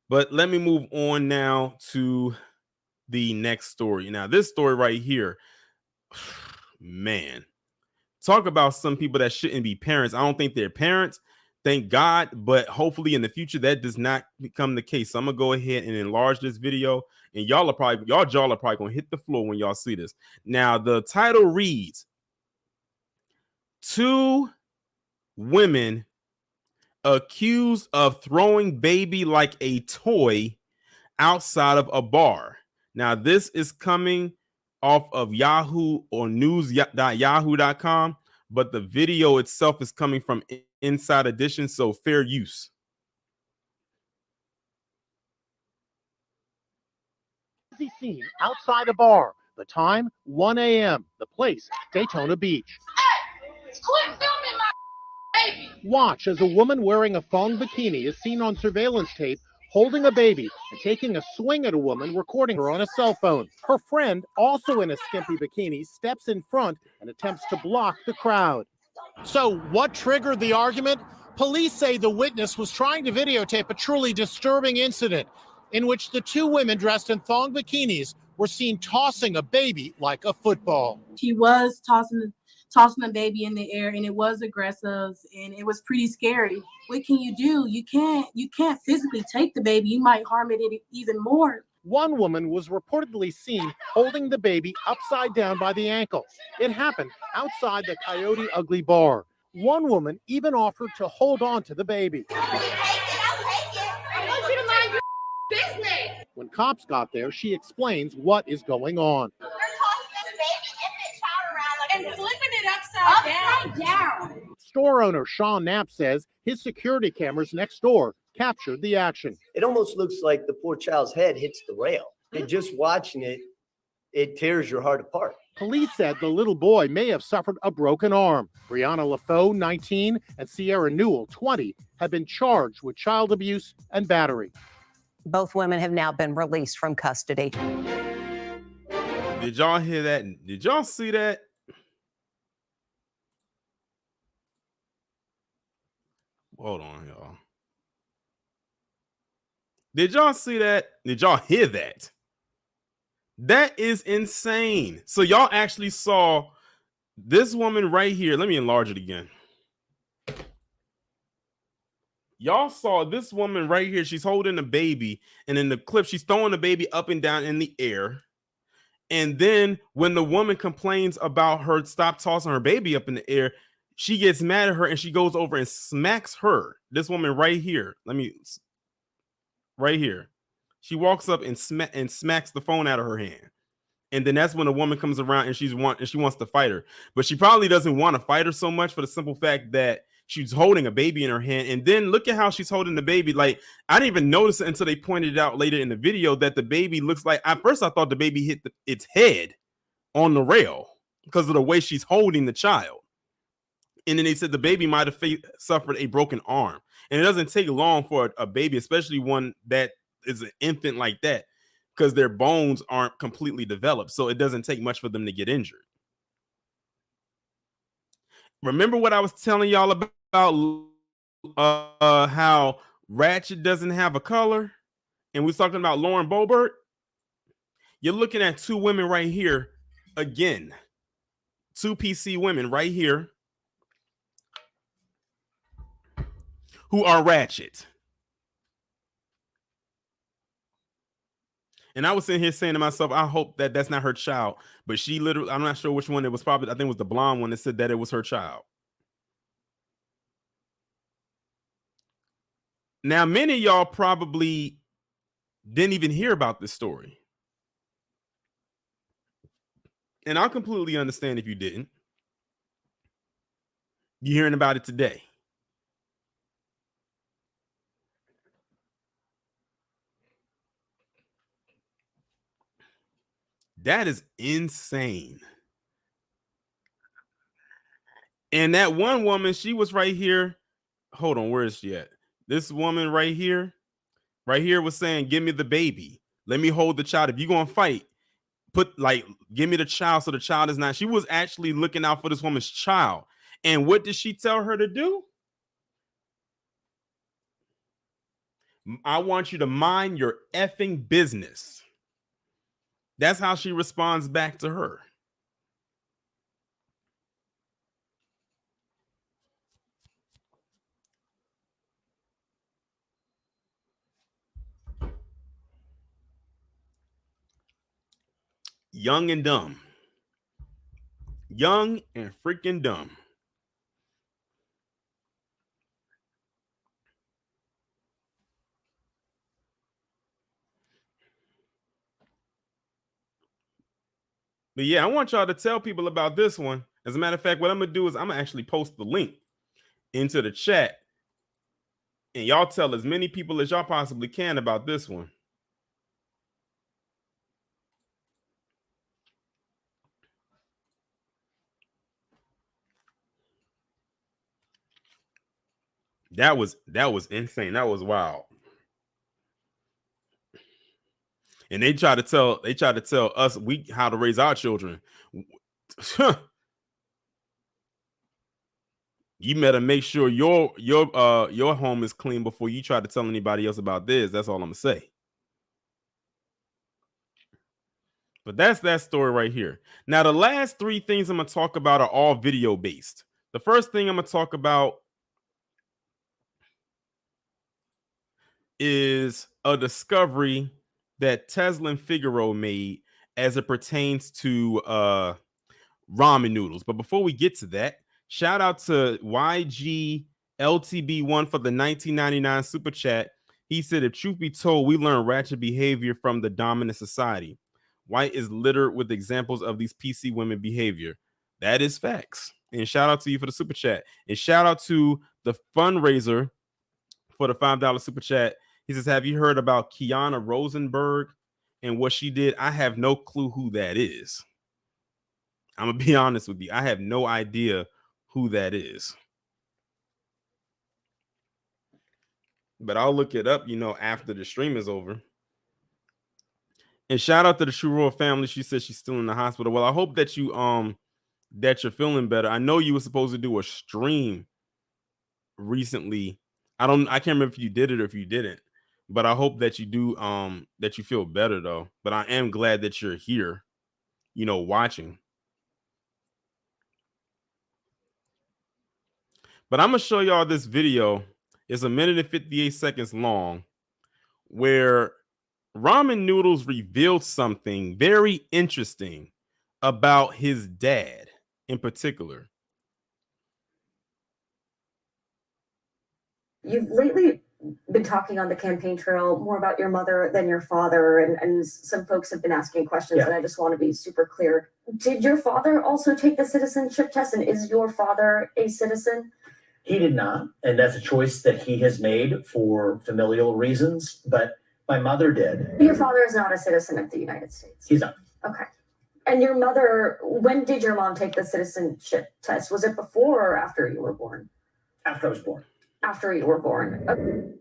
But let me move on now to the next story. Now, this story right here, man, talk about some people that shouldn't be parents. I don't think they're parents, thank God, but hopefully in the future that does not become the case. So I'm gonna go ahead and enlarge this video, and y'all jaw are probably gonna hit the floor when y'all see this. Now, the title reads, 2 women accused of throwing baby like a toy outside of a bar. Now, this is coming off of Yahoo or news.yahoo.com, but the video itself is coming from Inside Edition, so fair use. Scene outside a bar. The time, 1 a.m. The place, Daytona Beach. Hey, quit filming my baby. Watch as a woman wearing a thong bikini is seen on surveillance tape holding a baby and taking a swing at a woman, recording her on a cell phone. Her friend, also in a skimpy bikini, steps in front and attempts to block the crowd. So what triggered the argument? Police say the witness was trying to videotape a truly disturbing incident in which the 2 women dressed in thong bikinis were seen tossing a baby like a football. She was tossing the baby in the air, and it was aggressive, and it was pretty scary. What can you do? You can't physically take the baby. You might harm it even more. One woman was reportedly seen holding the baby upside down by the ankle. It happened outside the Coyote Ugly bar. One woman even offered to hold on to the baby. When cops got there, she explains what is going on. They're tossing this baby infant child around and flipping it upside down. Store owner Sean Knapp says his security cameras next door captured the action. It almost looks like the poor child's head hits the rail. And just watching it, it tears your heart apart. Police said the little boy may have suffered a broken arm. Brianna LaFoe, 19, and Sierra Newell, 20, have been charged with child abuse and battery. Both women have now been released from custody. Did y'all hear that? Did y'all see that? Hold on, y'all. Did y'all see that? Did y'all hear that? That is insane. So y'all actually saw this woman right here. Let me enlarge it again. Y'all saw this woman right here. She's holding a baby, and in the clip, she's throwing the baby up and down in the air. And then when the woman complains about her stop tossing her baby up in the air, she gets mad at her and she goes over and smacks her. This woman right here. Right here. She walks up and smacks the phone out of her hand. And then that's when a woman comes around and she wants to fight her. But she probably doesn't want to fight her so much for the simple fact that she's holding a baby in her hand. And then look at how she's holding the baby. Like, I didn't even notice it until they pointed it out later in the video that the baby looks like, at first I thought the baby hit its head on the rail because of the way she's holding the child. And then they said the baby might have suffered a broken arm. And it doesn't take long for a baby, especially one that is an infant like that, because their bones aren't completely developed. So it doesn't take much for them to get injured. Remember what I was telling y'all about how Ratchet doesn't have a color? And we was talking about Lauren Boebert. You're looking at two women right here again. Two PC women right here who are Ratchet. And I was sitting here saying to myself, I hope that that's not her child. But she literally, I'm not sure which one it was. Probably, I think it was the blonde one that said that it was her child. Now, many of y'all probably didn't even hear about this story. And I'll completely understand if you didn't. You're hearing about it today. That is insane. And that one woman, she was right here. Hold on, where is she at? This woman right here was saying, give me the baby. Let me hold the child. If you're going to fight, give me the child so the child is not. She was actually looking out for this woman's child. And what did she tell her to do? I want you to mind your effing business. That's how she responds back to her. Young and dumb. Young and freaking dumb. But yeah, I want y'all to tell people about this one. As a matter of fact, what I'm going to do is I'm going to actually post the link into the chat. And y'all tell as many people as y'all possibly can about this one. That was insane. That was wild. And they try to tell us how to raise our children. You better make sure your home is clean before you try to tell anybody else about this. That's all I'm gonna say. But that's that story right here. Now, the last three things I'm gonna talk about are all video based. The first thing I'm gonna talk about is a discovery that Tesla and Figaro made as it pertains to ramen noodles. But before we get to that, shout out to YGLTB1 for the 1999 super chat. He said, if truth be told, we learn ratchet behavior from the dominant society. White is littered with examples of these PC women behavior. That is facts. And shout out to you for the super chat. And shout out to the fundraiser for the $5 super chat. He says, have you heard about Kiana Rosenberg and what she did? I have no clue who that is. I'm going to be honest with you. I have no idea who that is. But I'll look it up, after the stream is over. And shout out to the True Royal family. She says she's still in the hospital. Well, I hope that you're feeling better. I know you were supposed to do a stream recently. I can't remember if you did it or if you didn't. But I hope that you do, that you feel better though. But I am glad that you're here, watching. But I'm gonna show y'all this video. It's 1 minute and 58 seconds long, where Ramen Noodles revealed something very interesting about his dad in particular. You've lately been talking on the campaign trail more about your mother than your father, and some folks have been asking questions, and I just want to be super clear. Did your father also take the citizenship test, and is your father a citizen? He did not, and that's a choice that he has made for familial reasons, but my mother did. Your father is not a citizen of the United States? He's not. Okay. And your mother, when did your mom take the citizenship test? Was it before or after you were born? After I was born. After you were born. Okay.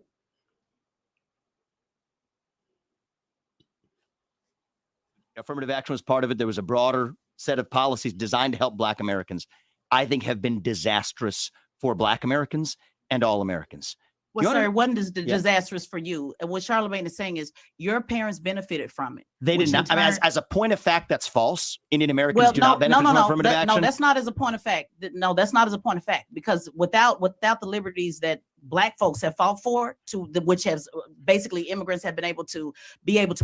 Affirmative action was part of it. There was a broader set of policies designed to help Black Americans, I think have been disastrous for Black Americans and all Americans. Well, sir, it wasn't disastrous for you. And what Charlamagne is saying is your parents benefited from it. They did not. I mean, as a point of fact, that's false. Indian Americans do not benefit from affirmative action. No, that's not as a point of fact. No, that's not as a point of fact, because without the liberties that Black folks have fought for, which has basically immigrants have been able to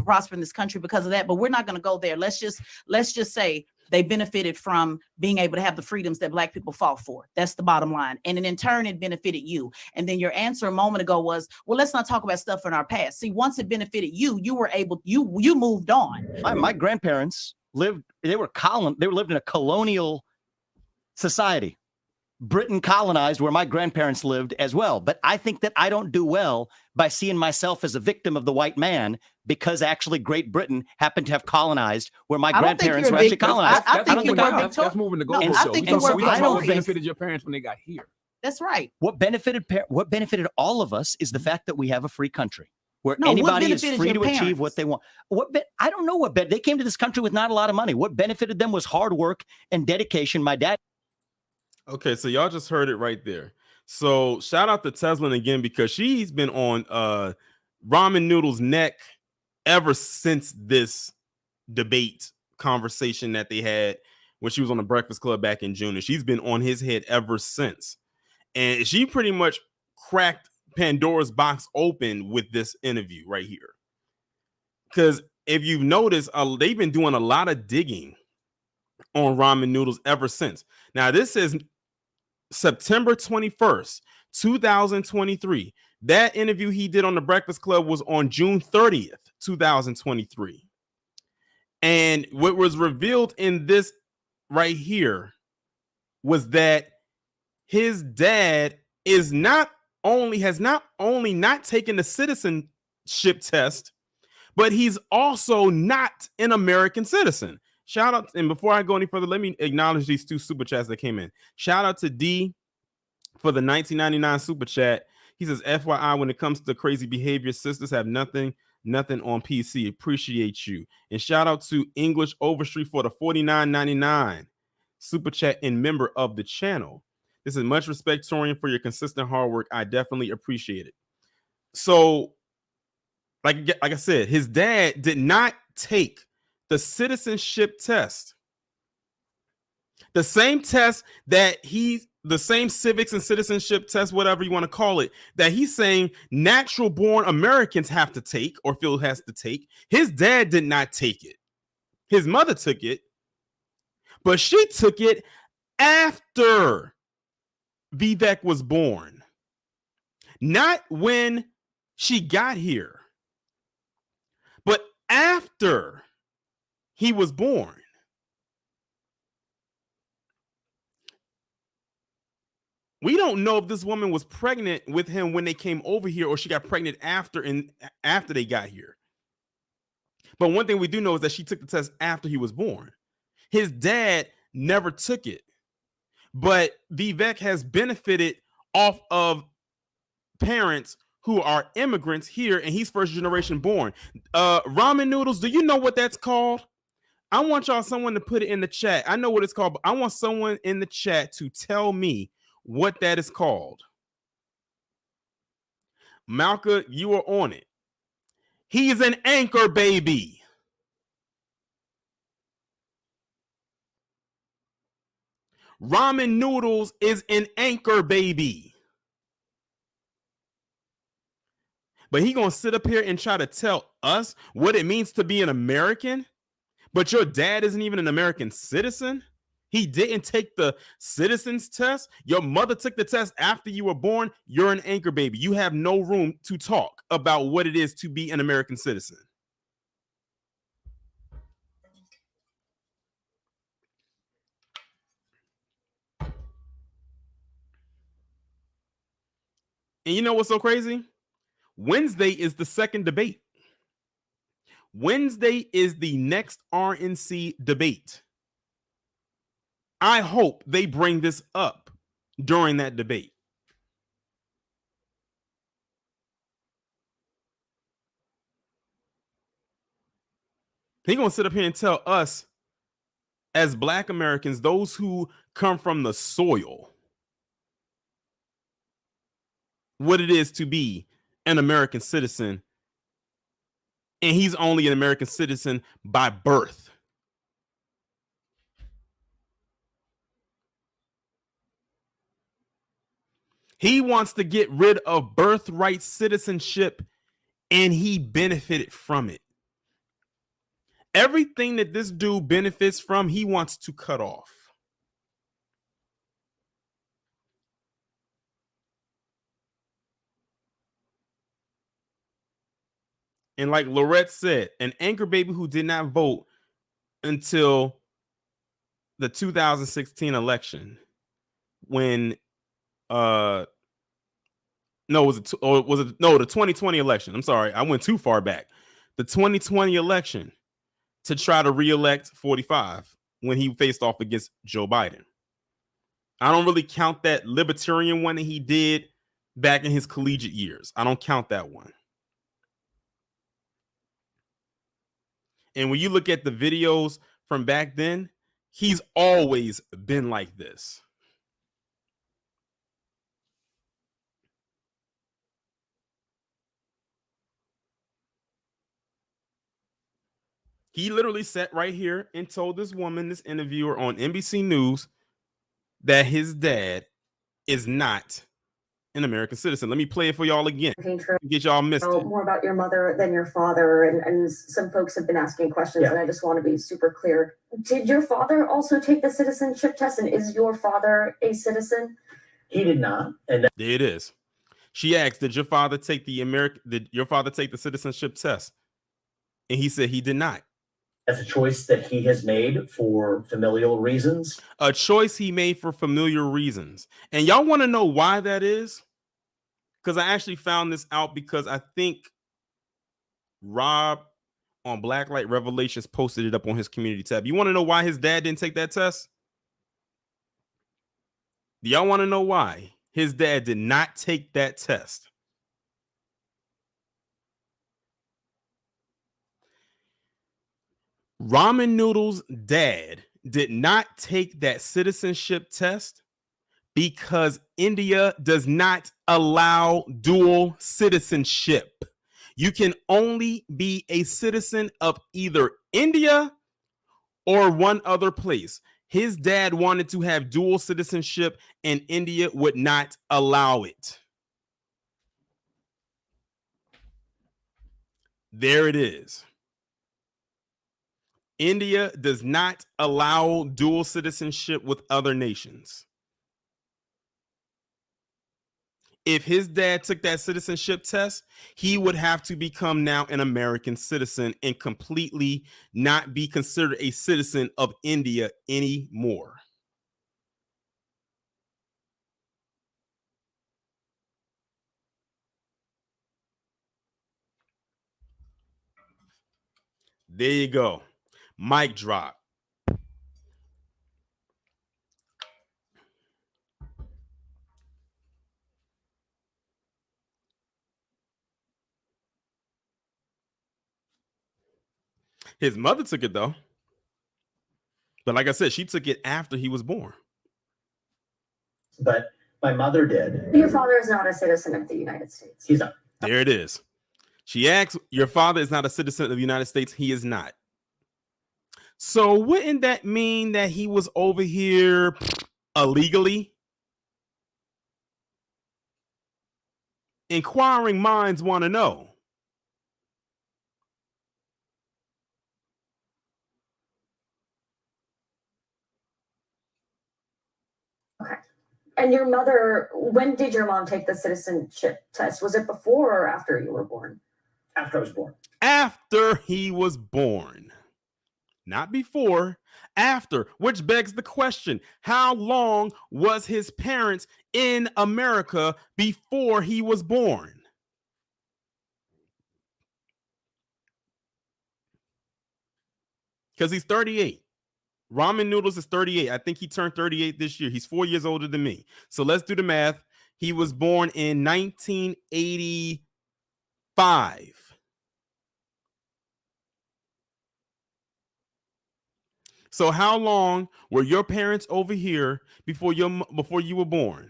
prosper in this country because of that. But we're not going to go there. Let's just say they benefited from being able to have the freedoms that Black people fought for. That's the bottom line. And then in turn, it benefited you. And then your answer a moment ago was, well, let's not talk about stuff in our past. See, once it benefited you, you were able, you moved on. My grandparents lived in a colonial society. Britain colonized where my grandparents lived as well. But I think that I don't do well by seeing myself as a victim of the white man, because actually Great Britain happened to have colonized where my grandparents were actually colonized. That's moving the goalpost. I think what benefited your parents when they got here. That's right. What benefited all of us is the fact that we have a free country where anybody is free to achieve what they want. I don't know what they came to this country with not a lot of money. What benefited them was hard work and dedication. My dad. Okay, so y'all just heard it right there. So shout out to Teslin again, because she's been on Ramen Noodle's neck ever since this debate conversation that they had when she was on the Breakfast Club back in June. And she's been on his head ever since. And she pretty much cracked Pandora's box open with this interview right here. Because if you've noticed, they've been doing a lot of digging on Ramen Noodles ever since. Now, this is September 21st, 2023. That interview he did on the Breakfast Club was on June 30th, 2023. And what was revealed in this right here was that his dad has not only not taken the citizenship test, but he's also not an American citizen. Shout out, and before I go any further, let me acknowledge these two super chats that came in. Shout out to D for the 1999 super chat. He says, FYI, when it comes to crazy behavior, sisters have nothing on PC. Appreciate you. And shout out to English Overstreet for the $49.99 super chat and member of the channel. This is much respect, Torian, for your consistent hard work. I definitely appreciate it. So, like I said, his dad did not take the citizenship test. The same test that the same civics and citizenship test, whatever you want to call it, that he's saying natural born Americans have to take, or Phil has to take. His dad did not take it. His mother took it, but she took it after Vivek was born, not when she got here, but after he was born. We don't know if this woman was pregnant with him when they came over here or she got pregnant after they got here. But one thing we do know is that she took the test after he was born. His dad never took it. But Vivek has benefited off of parents who are immigrants here, and he's first generation born. Ramen noodles, do you know what that's called? I want someone to put it in the chat. I know what it's called, but I want someone in the chat to tell me what that is called. Malka, you are on it. He's an anchor baby. Ramen noodles is an anchor baby. But he gonna sit up here and try to tell us what it means to be an American? But your dad isn't even an American citizen? He didn't take the citizen's test? Your mother took the test after you were born? You're an anchor baby. You have no room to talk about what it is to be an American citizen. And you know what's so crazy? Wednesday is the second debate. Wednesday is the next RNC debate. I hope they bring this up during that debate. He's going to sit up here and tell us as Black Americans, those who come from the soil, what it is to be an American citizen. And he's only an American citizen by birth. He wants to get rid of birthright citizenship, and he benefited from it. Everything that this dude benefits from, he wants to cut off. And like Lorette said, an anchor baby who did not vote until the 2016 election, when the 2020 election. I'm sorry, I went too far back. The 2020 election to try to re-elect 45 when he faced off against Joe Biden. I don't really count that libertarian one that he did back in his collegiate years. I don't count that one. And when you look at the videos from back then, he's always been like this. He literally sat right here and told this woman, this interviewer on NBC News, that his dad is not an American citizen. Let me play it for y'all again. Get y'all missed it. More about your mother than your father, and some folks have been asking questions, and I just want to be super clear. Did your father also take the citizenship test, and is your father a citizen? He did not. And there it is. She asked, did your father take the citizenship test? And he said he did not. That's a choice that he has made for familial reasons. A choice he made for familiar reasons. And y'all want to know why that is? Because I actually found this out because I think Rob on Blacklight Revelations posted it up on his community tab. You want to know why his dad didn't take that test? Do y'all want to know why his dad did not take that test? Ramen Noodle's dad did not take that citizenship test because India does not allow dual citizenship. You can only be a citizen of either India or one other place. His dad wanted to have dual citizenship and India would not allow it. There it is. India does not allow dual citizenship with other nations. If his dad took that citizenship test, he would have to become now an American citizen and completely not be considered a citizen of India anymore. There you go. Mic drop. His mother took it though. But like I said, she took it after he was born. But my mother did. Your father is not a citizen of the United States. He's not. There it is. She asks, your father is not a citizen of the United States. He is not. So wouldn't that mean that he was over here illegally? Inquiring minds want to know. Okay. And your mother, when did your mom take the citizenship test? Was it before or after you were born? After I was born. After he was born. Not before, after, which begs the question, how long was his parents in America before he was born? Because he's 38. Ramen Noodles is 38. I think he turned 38 this year. He's 4 years older than me. So let's do the math. He was born in 1985. So how long were your parents over here before you were born?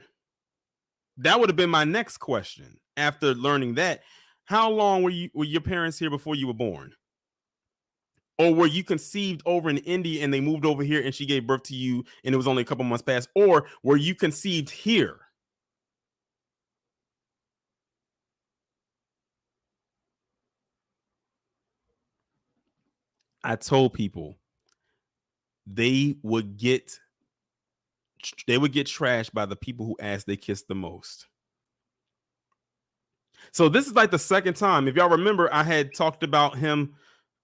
That would have been my next question. After learning that, how long were your parents here before you were born? Or were you conceived over in India and they moved over here and she gave birth to you and it was only a couple months past? Or were you conceived here? I told people they would get trashed by the people who asked they kissed the most. So this is like the second time. If y'all remember, I had talked about him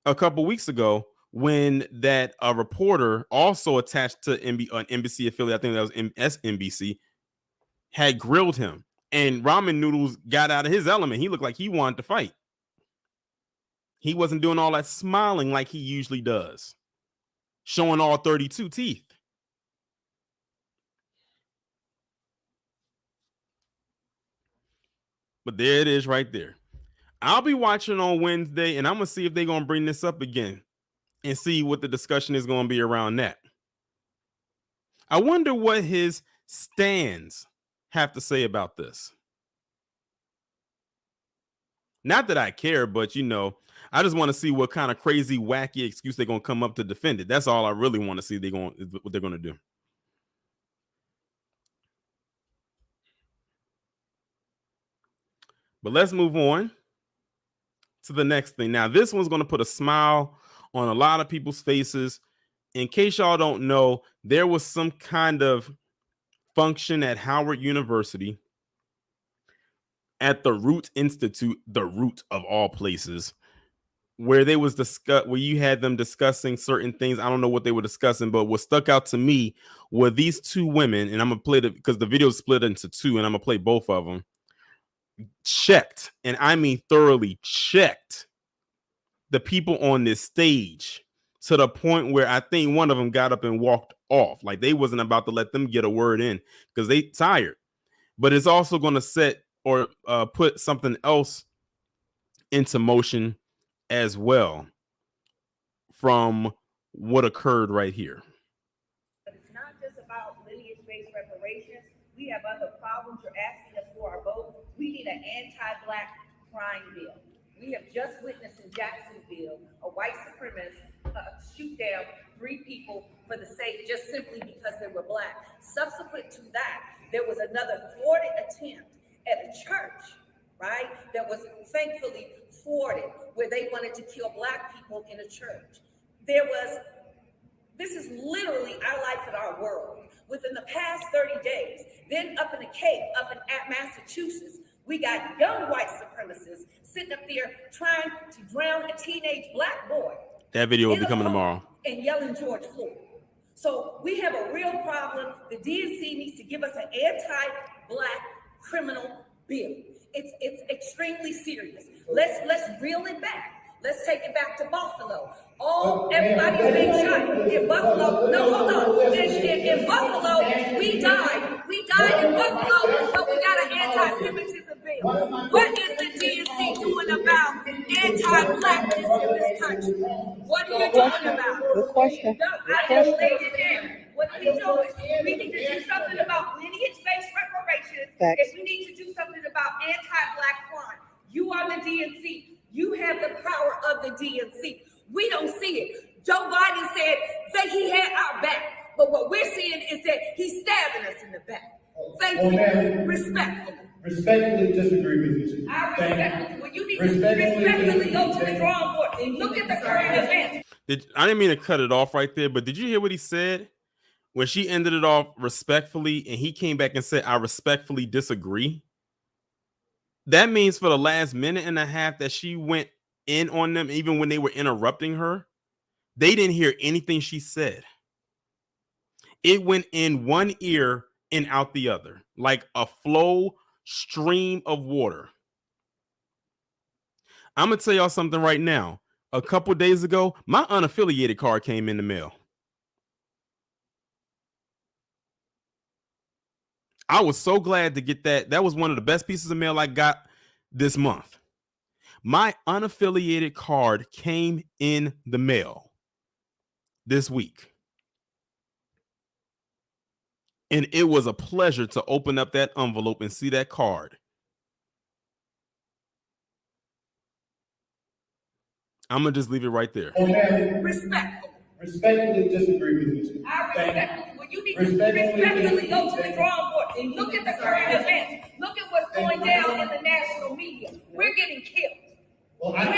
a couple weeks ago when that reporter also attached to an NBC affiliate, I think that was MSNBC, had grilled him. And Ramen Noodles got out of his element. He looked like he wanted to fight. He wasn't doing all that smiling like he usually does, showing all 32 teeth. But there it is right there. I'll be watching on Wednesday, and I'm going to see if they're going to bring this up again and see what the discussion is going to be around that. I wonder what his stands have to say about this. Not that I care, but, you know, I just want to see what kind of crazy, wacky excuse they're going to come up to defend it. That's all I really want to see what they're going to do. But let's move on to the next thing. Now, this one's going to put a smile on a lot of people's faces. In case y'all don't know, there was some kind of function at Howard University at the Root Institute, the Root of all places, where they was where you had them discussing certain things. I don't know what they were discussing, but what stuck out to me were these two women, and I'm gonna play it because the video is split into two, and I'm gonna play both of them. Checked, and I mean thoroughly checked, the people on this stage to the point where I think one of them got up and walked off. Like they wasn't about to let them get a word in because they tired. But it's also going to set or put something else into motion as well from what occurred right here. But it's not just about lineage-based reparations. We have other problems. You're asking us for our vote. We need an anti-Black crime bill. We have just witnessed in Jacksonville a white supremacist shoot down 3 people for the sake, just simply because they were Black. Subsequent to that, there was another thwarted attempt at a church, right, that was thankfully thwarted, where they wanted to kill Black people in a church. This is literally our life and our world. Within the past 30 days, then up in the Cape, up in Massachusetts, we got young white supremacists sitting up there trying to drown a teenage Black boy. That video will be coming tomorrow. And yelling George Floyd. So we have a real problem. The DNC needs to give us an anti-Black criminal bill. It's extremely serious. Let's reel it back. Let's take it back to Buffalo. Everybody's being shot in Buffalo. No, hold on. In Buffalo, we died. We died in Buffalo, but we got an anti-Semitism bill. What is the DNC doing about anti-blackness in this country? What are you doing about it? Good question. No, I just laid it down. What are we doing? We need to do something about lineage-based reparations. If we need to do something about anti-black crime, you are the DNC. You have the power of the DNC. We don't see it. Joe Biden said he had our back, but what we're seeing is that he's stabbing us in the back. Thank you. Respectfully. Respectfully disagree with you. I respectfully. Well, you need to respectfully go to the drawing board and look at the current events. I didn't mean to cut it off right there, but did you hear what he said? When she ended it off respectfully, and he came back and said, I respectfully disagree. That means for the last minute and a half that she went in on them, even when they were interrupting her, they didn't hear anything she said. It went in one ear and out the other, like a flow stream of water. I'm going to tell y'all something right now. A couple days ago, my unaffiliated card came in the mail. I was so glad to get that. That was one of the best pieces of mail I got this month. My unaffiliated card came in the mail this week. And it was a pleasure to open up that envelope and see that card. I'm going to just leave it right there. Respectfully disagree with you. I respectfully. Well, you need to respectfully go to the drawing board and look at the current events. Look at what's going down in the national media. We're getting killed. Well, and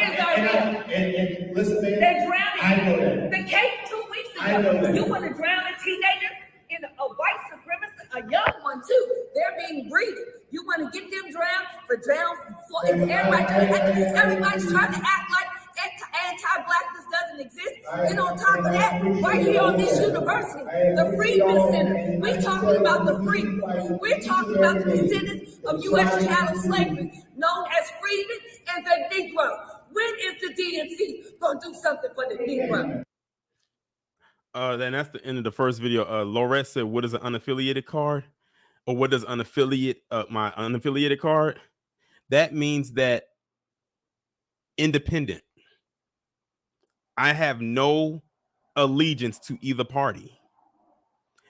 listen, man, they're drowning. I know that. The case 2 weeks ago. I know that. You want to drown a teenager in a white supremacist, a young one too. They're being breeded. You want to get them drowned for everybody's trying to act like anti-blackness doesn't exist. And on top of that, right here on this university, the Freedmen Center, we're talking about the Freedmen. We're talking about the descendants of U.S. chattel slavery, known as Freedmen and the Negro. When is the DNC going to do something for the Negro? Then that's the end of the first video. Laurette said, what is an unaffiliated card? Or what does my unaffiliated card? That means that independent. I have no allegiance to either party.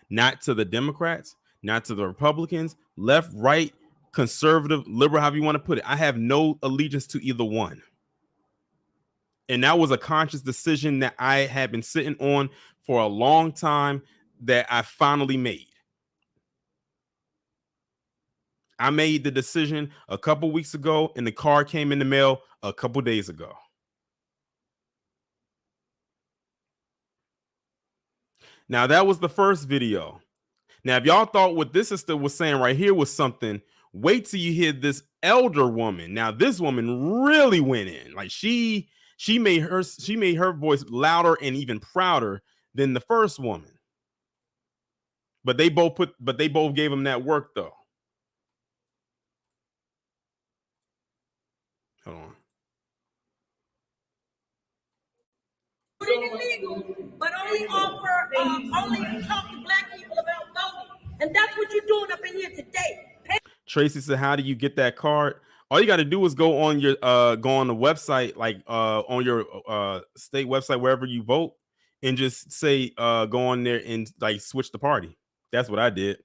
Not to the Democrats, not to the Republicans, left, right, conservative, liberal, however you want to put it. I have no allegiance to either one. And that was a conscious decision that I had been sitting on for a long time that I finally made. I made the decision a couple weeks ago, and the card came in the mail a couple days ago. Now, that was the first video. Now, if y'all thought what this sister was saying right here was something, wait till you hear this elder woman. Now, this woman really went in. Like she made her voice louder and even prouder than the first woman. But they both gave him that work though. Hold on. Illegal, but only talk to black people about voting, and that's what you're doing up in here today. Tracy said, "How do you get that card? All you got to do is go on the website, like on your state website, wherever you vote, and just say go on there and like switch the party. That's what I did.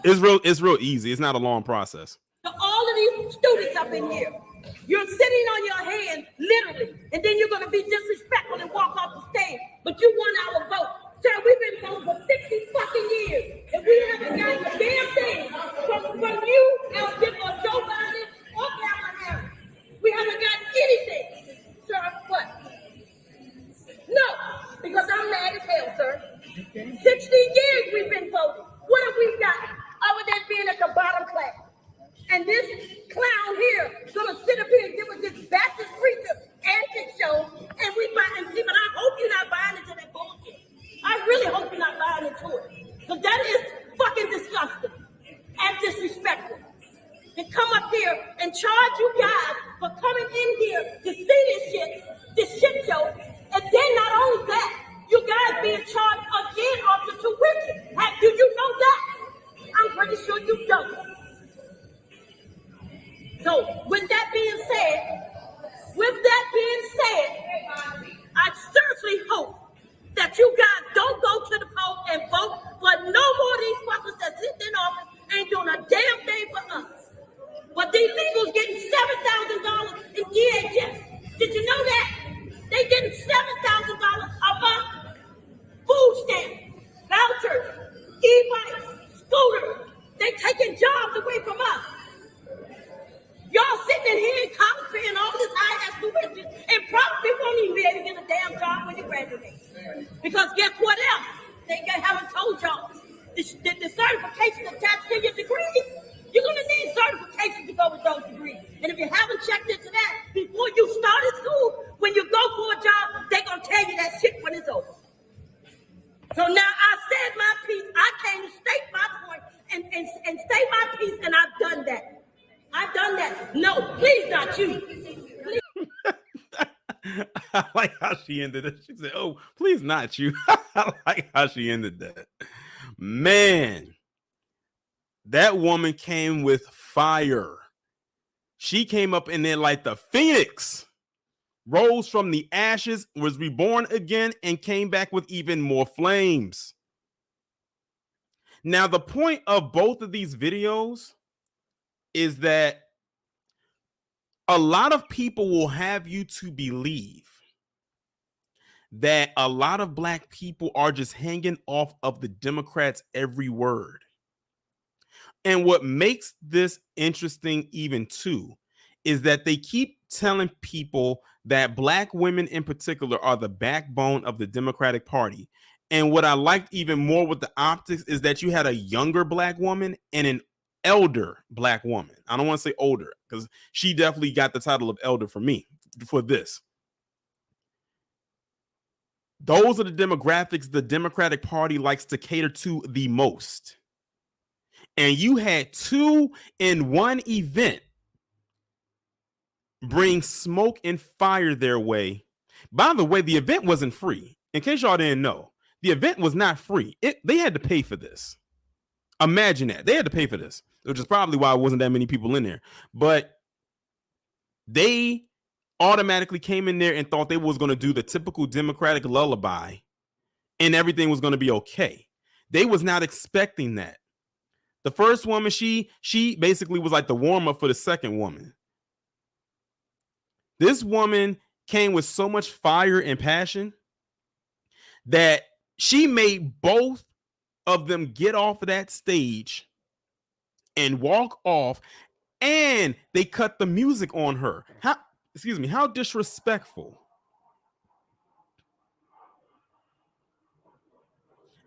It's real easy. It's not a long process. To all of these students up in here, you're sitting on your hand, literally, and then you're going to be disrespectful and walk off the stage. But you won our vote. Sir, we've been voting for 60 fucking years, and we haven't gotten a damn thing from you, or Joe Biden, or Kamala Harris. We haven't gotten anything. Sir, what? No, because I'm mad as hell, sir. 16 years we've been voting. What have we gotten other than being at the bottom class? And this clown here is gonna sit up here and give us this Baptist preacher antic show, and we buy and see, but I hope you're not buying into that bullshit. I really hope you're not buying into it. Because that is fucking disgusting and disrespectful. To come up here and charge you guys for coming in here pretty sure you don't. So with that being said, I seriously hope that you guys don't go to the poll and vote for no more of these fuckers that sit in office ain't doing a damn thing for us. But these legals getting $7,000 in DHS. Did you know that? They getting $7,000 a month. Food stamps, vouchers, e-bikes, scooters. They taking jobs away from us. Y'all sitting in here in college paying all this high-ass tuition and probably won't even be able to get a damn job when you graduate. Because guess what else? They haven't told y'all. The certification attached to your degrees, you're going to need certifications to go with those degrees. And if you haven't checked into that before you started school, when you go for a job, they're going to tell you that shit when it's over. So now I said my piece. I came to state my point and state my piece, and I've done that. I've done that. No, please not you. Please. I like how she ended it. She said, "Oh, please not you." I like how she ended that. Man, that woman came with fire. She came up in there like the phoenix, rose from the ashes, was reborn again, and came back with even more flames. Now, the point of both of these videos is that a lot of people will have you to believe that a lot of black people are just hanging off of the Democrats' every word. And what makes this interesting even too is that they keep telling people that black women in particular are the backbone of the Democratic Party. And what I liked even more with the optics is that you had a younger black woman and an elder black woman. I don't want to say older because she definitely got the title of elder for me for this. Those are the demographics the Democratic Party likes to cater to the most. And you had two in one event bring smoke and fire their way. By the way, the event wasn't free. In case y'all didn't know, the event was not free. They had to pay for this. Imagine that. They had to pay for this, which is probably why it wasn't that many people in there. But they automatically came in there and thought they was going to do the typical Democratic lullaby and everything was going to be okay. They was not expecting that. The first woman, she basically was like the warm-up for the second woman. This woman came with so much fire and passion that she made both of them get off of that stage and walk off, and they cut the music on her. How disrespectful.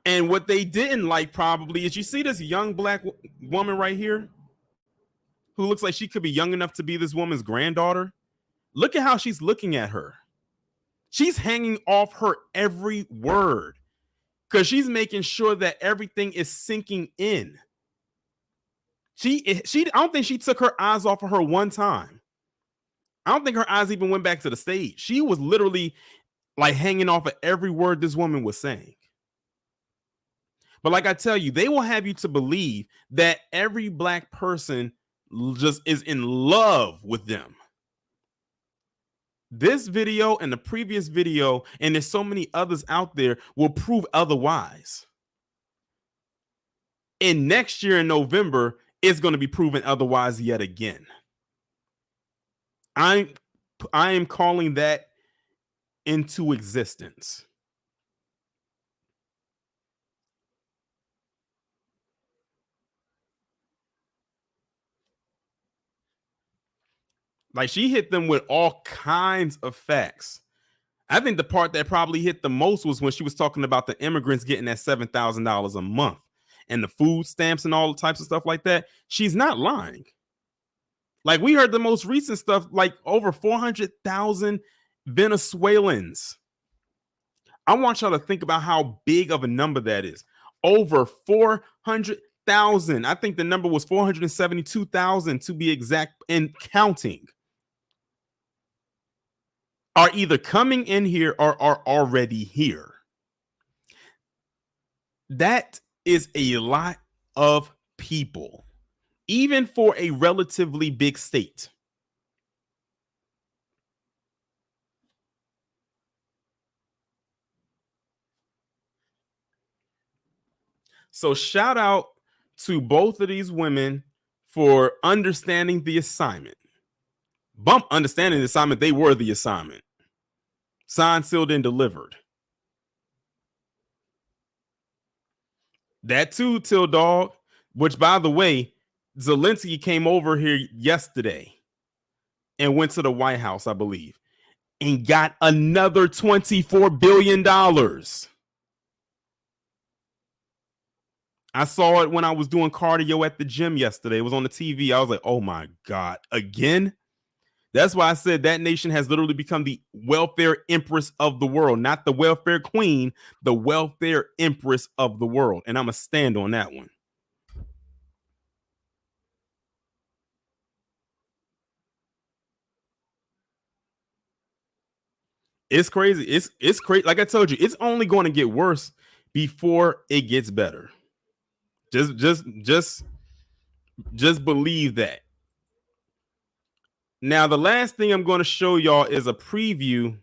And what they didn't like probably is you see this young black woman right here who looks like she could be young enough to be this woman's granddaughter. Look at how she's looking at her. She's hanging off her every word because she's making sure that everything is sinking in. I don't think she took her eyes off of her one time. I don't think her eyes even went back to the stage. She was literally like hanging off of every word this woman was saying. But like I tell you, they will have you to believe that every black person just is in love with them. This video and the previous video, and there's so many others out there, will prove otherwise. And next year in November, it's going to be proven otherwise yet again. I am calling that into existence. Like, she hit them with all kinds of facts. I think the part that probably hit the most was when she was talking about the immigrants getting that $7,000 a month and the food stamps and all the types of stuff like that. She's not lying. Like, we heard the most recent stuff, like over 400,000 Venezuelans. I want y'all to think about how big of a number that is. Over 400,000. I think the number was 472,000 to be exact, and counting, are either coming in here or are already here. That is a lot of people, even for a relatively big state. So shout out to both of these women for understanding the assignment. Understanding the assignment, they were the assignment. Signed, sealed, and delivered. That too, Till Dog, which, by the way, Zelensky came over here yesterday and went to the White House, I believe, and got another $24 billion. I saw it when I was doing cardio at the gym yesterday. It was on the TV. I was like, oh my God, again? That's why I said that nation has literally become the welfare empress of the world, not the welfare queen, the welfare empress of the world. And I'm going to stand on that one. It's crazy. It's crazy. Like I told you, it's only going to get worse before it gets better. Just believe that. Now, the last thing I'm going to show y'all is a preview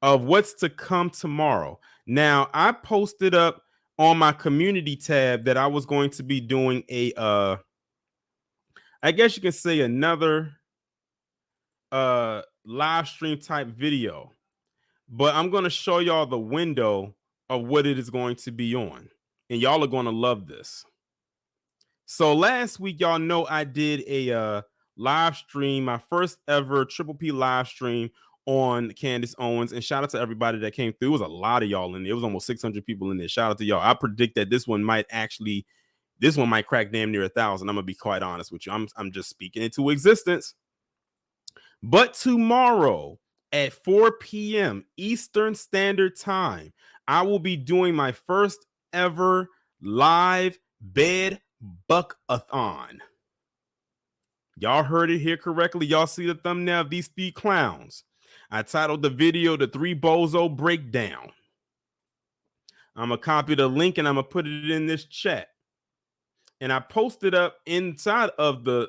of what's to come tomorrow. Now, I posted up on my community tab that I was going to be doing a I guess you can say another live stream type video. But I'm going to show y'all the window of what it is going to be on. And y'all are going to love this. So last week, y'all know I did a live stream, my first ever Triple P live stream on Candace Owens. And shout out to everybody that came through. It was a lot of y'all in there. It was almost 600 people in there. Shout out to y'all. I predict that this one might crack damn near 1,000. I'm going to be quite honest with you. I'm just speaking into existence. But tomorrow at 4 p.m. Eastern Standard Time, I will be doing my first ever live bed buck-a-thon. Y'all heard it here correctly. Y'all see the thumbnail of these 3 clowns. I titled the video The 3 Bozo Breakdown. I'm going to copy the link and I'm going to put it in this chat. And I posted up inside of the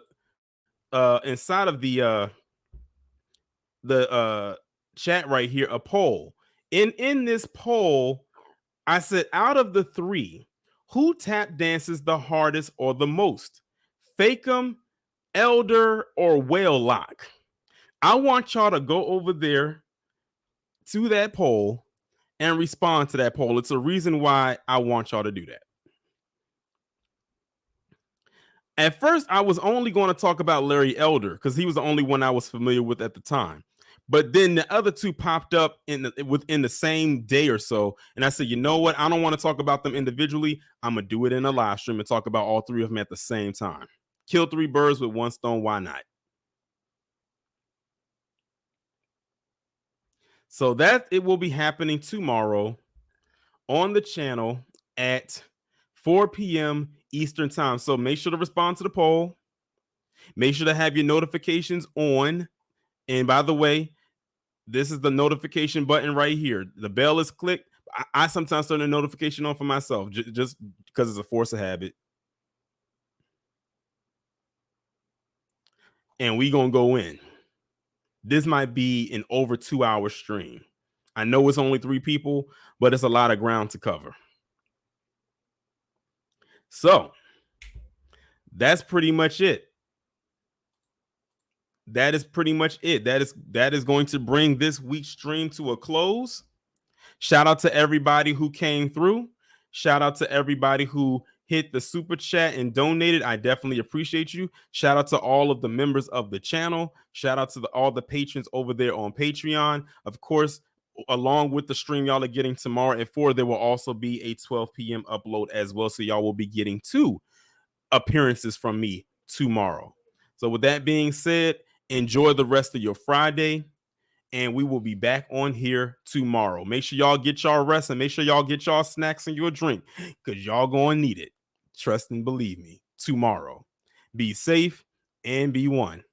chat right here a poll. In this poll, I said, out of the 3, who tap dances the hardest or the most? Fake'em, Elder, or Whale Lock? I want y'all to go over there to that poll and respond to that poll. It's a reason why I want y'all to do that. At first, I was only going to talk about Larry Elder because he was the only one I was familiar with at the time. But then the other 2 popped up within the same day or so. And I said, you know what? I don't want to talk about them individually. I'm going to do it in a live stream and talk about all 3 of them at the same time. Kill 3 birds with 1 stone. Why not? So that it will be happening tomorrow on the channel at 4 p.m. Eastern Time. So make sure to respond to the poll. Make sure to have your notifications on. And by the way, this is the notification button right here. The bell is clicked. I sometimes turn the notification on for myself just because it's a force of habit. And we gonna go in. This might be an over 2-hour stream. I know it's only 3 people, but it's a lot of ground to cover. So that's pretty much it. That is pretty much it. That is going to bring this week's stream to a close. Shout out to everybody who came through. Shout out to everybody who hit the super chat and donated. I definitely appreciate you. Shout out to all of the members of the channel. Shout out to all the patrons over there on Patreon. Of course, along with the stream y'all are getting tomorrow at 4, there will also be a 12 p.m. upload as well. So y'all will be getting 2 appearances from me tomorrow. So with that being said, enjoy the rest of your Friday, and we will be back on here tomorrow. Make sure y'all get y'all rest and make sure y'all get y'all snacks and your drink because y'all gonna need it. Trust and believe me, tomorrow. Be safe and be one.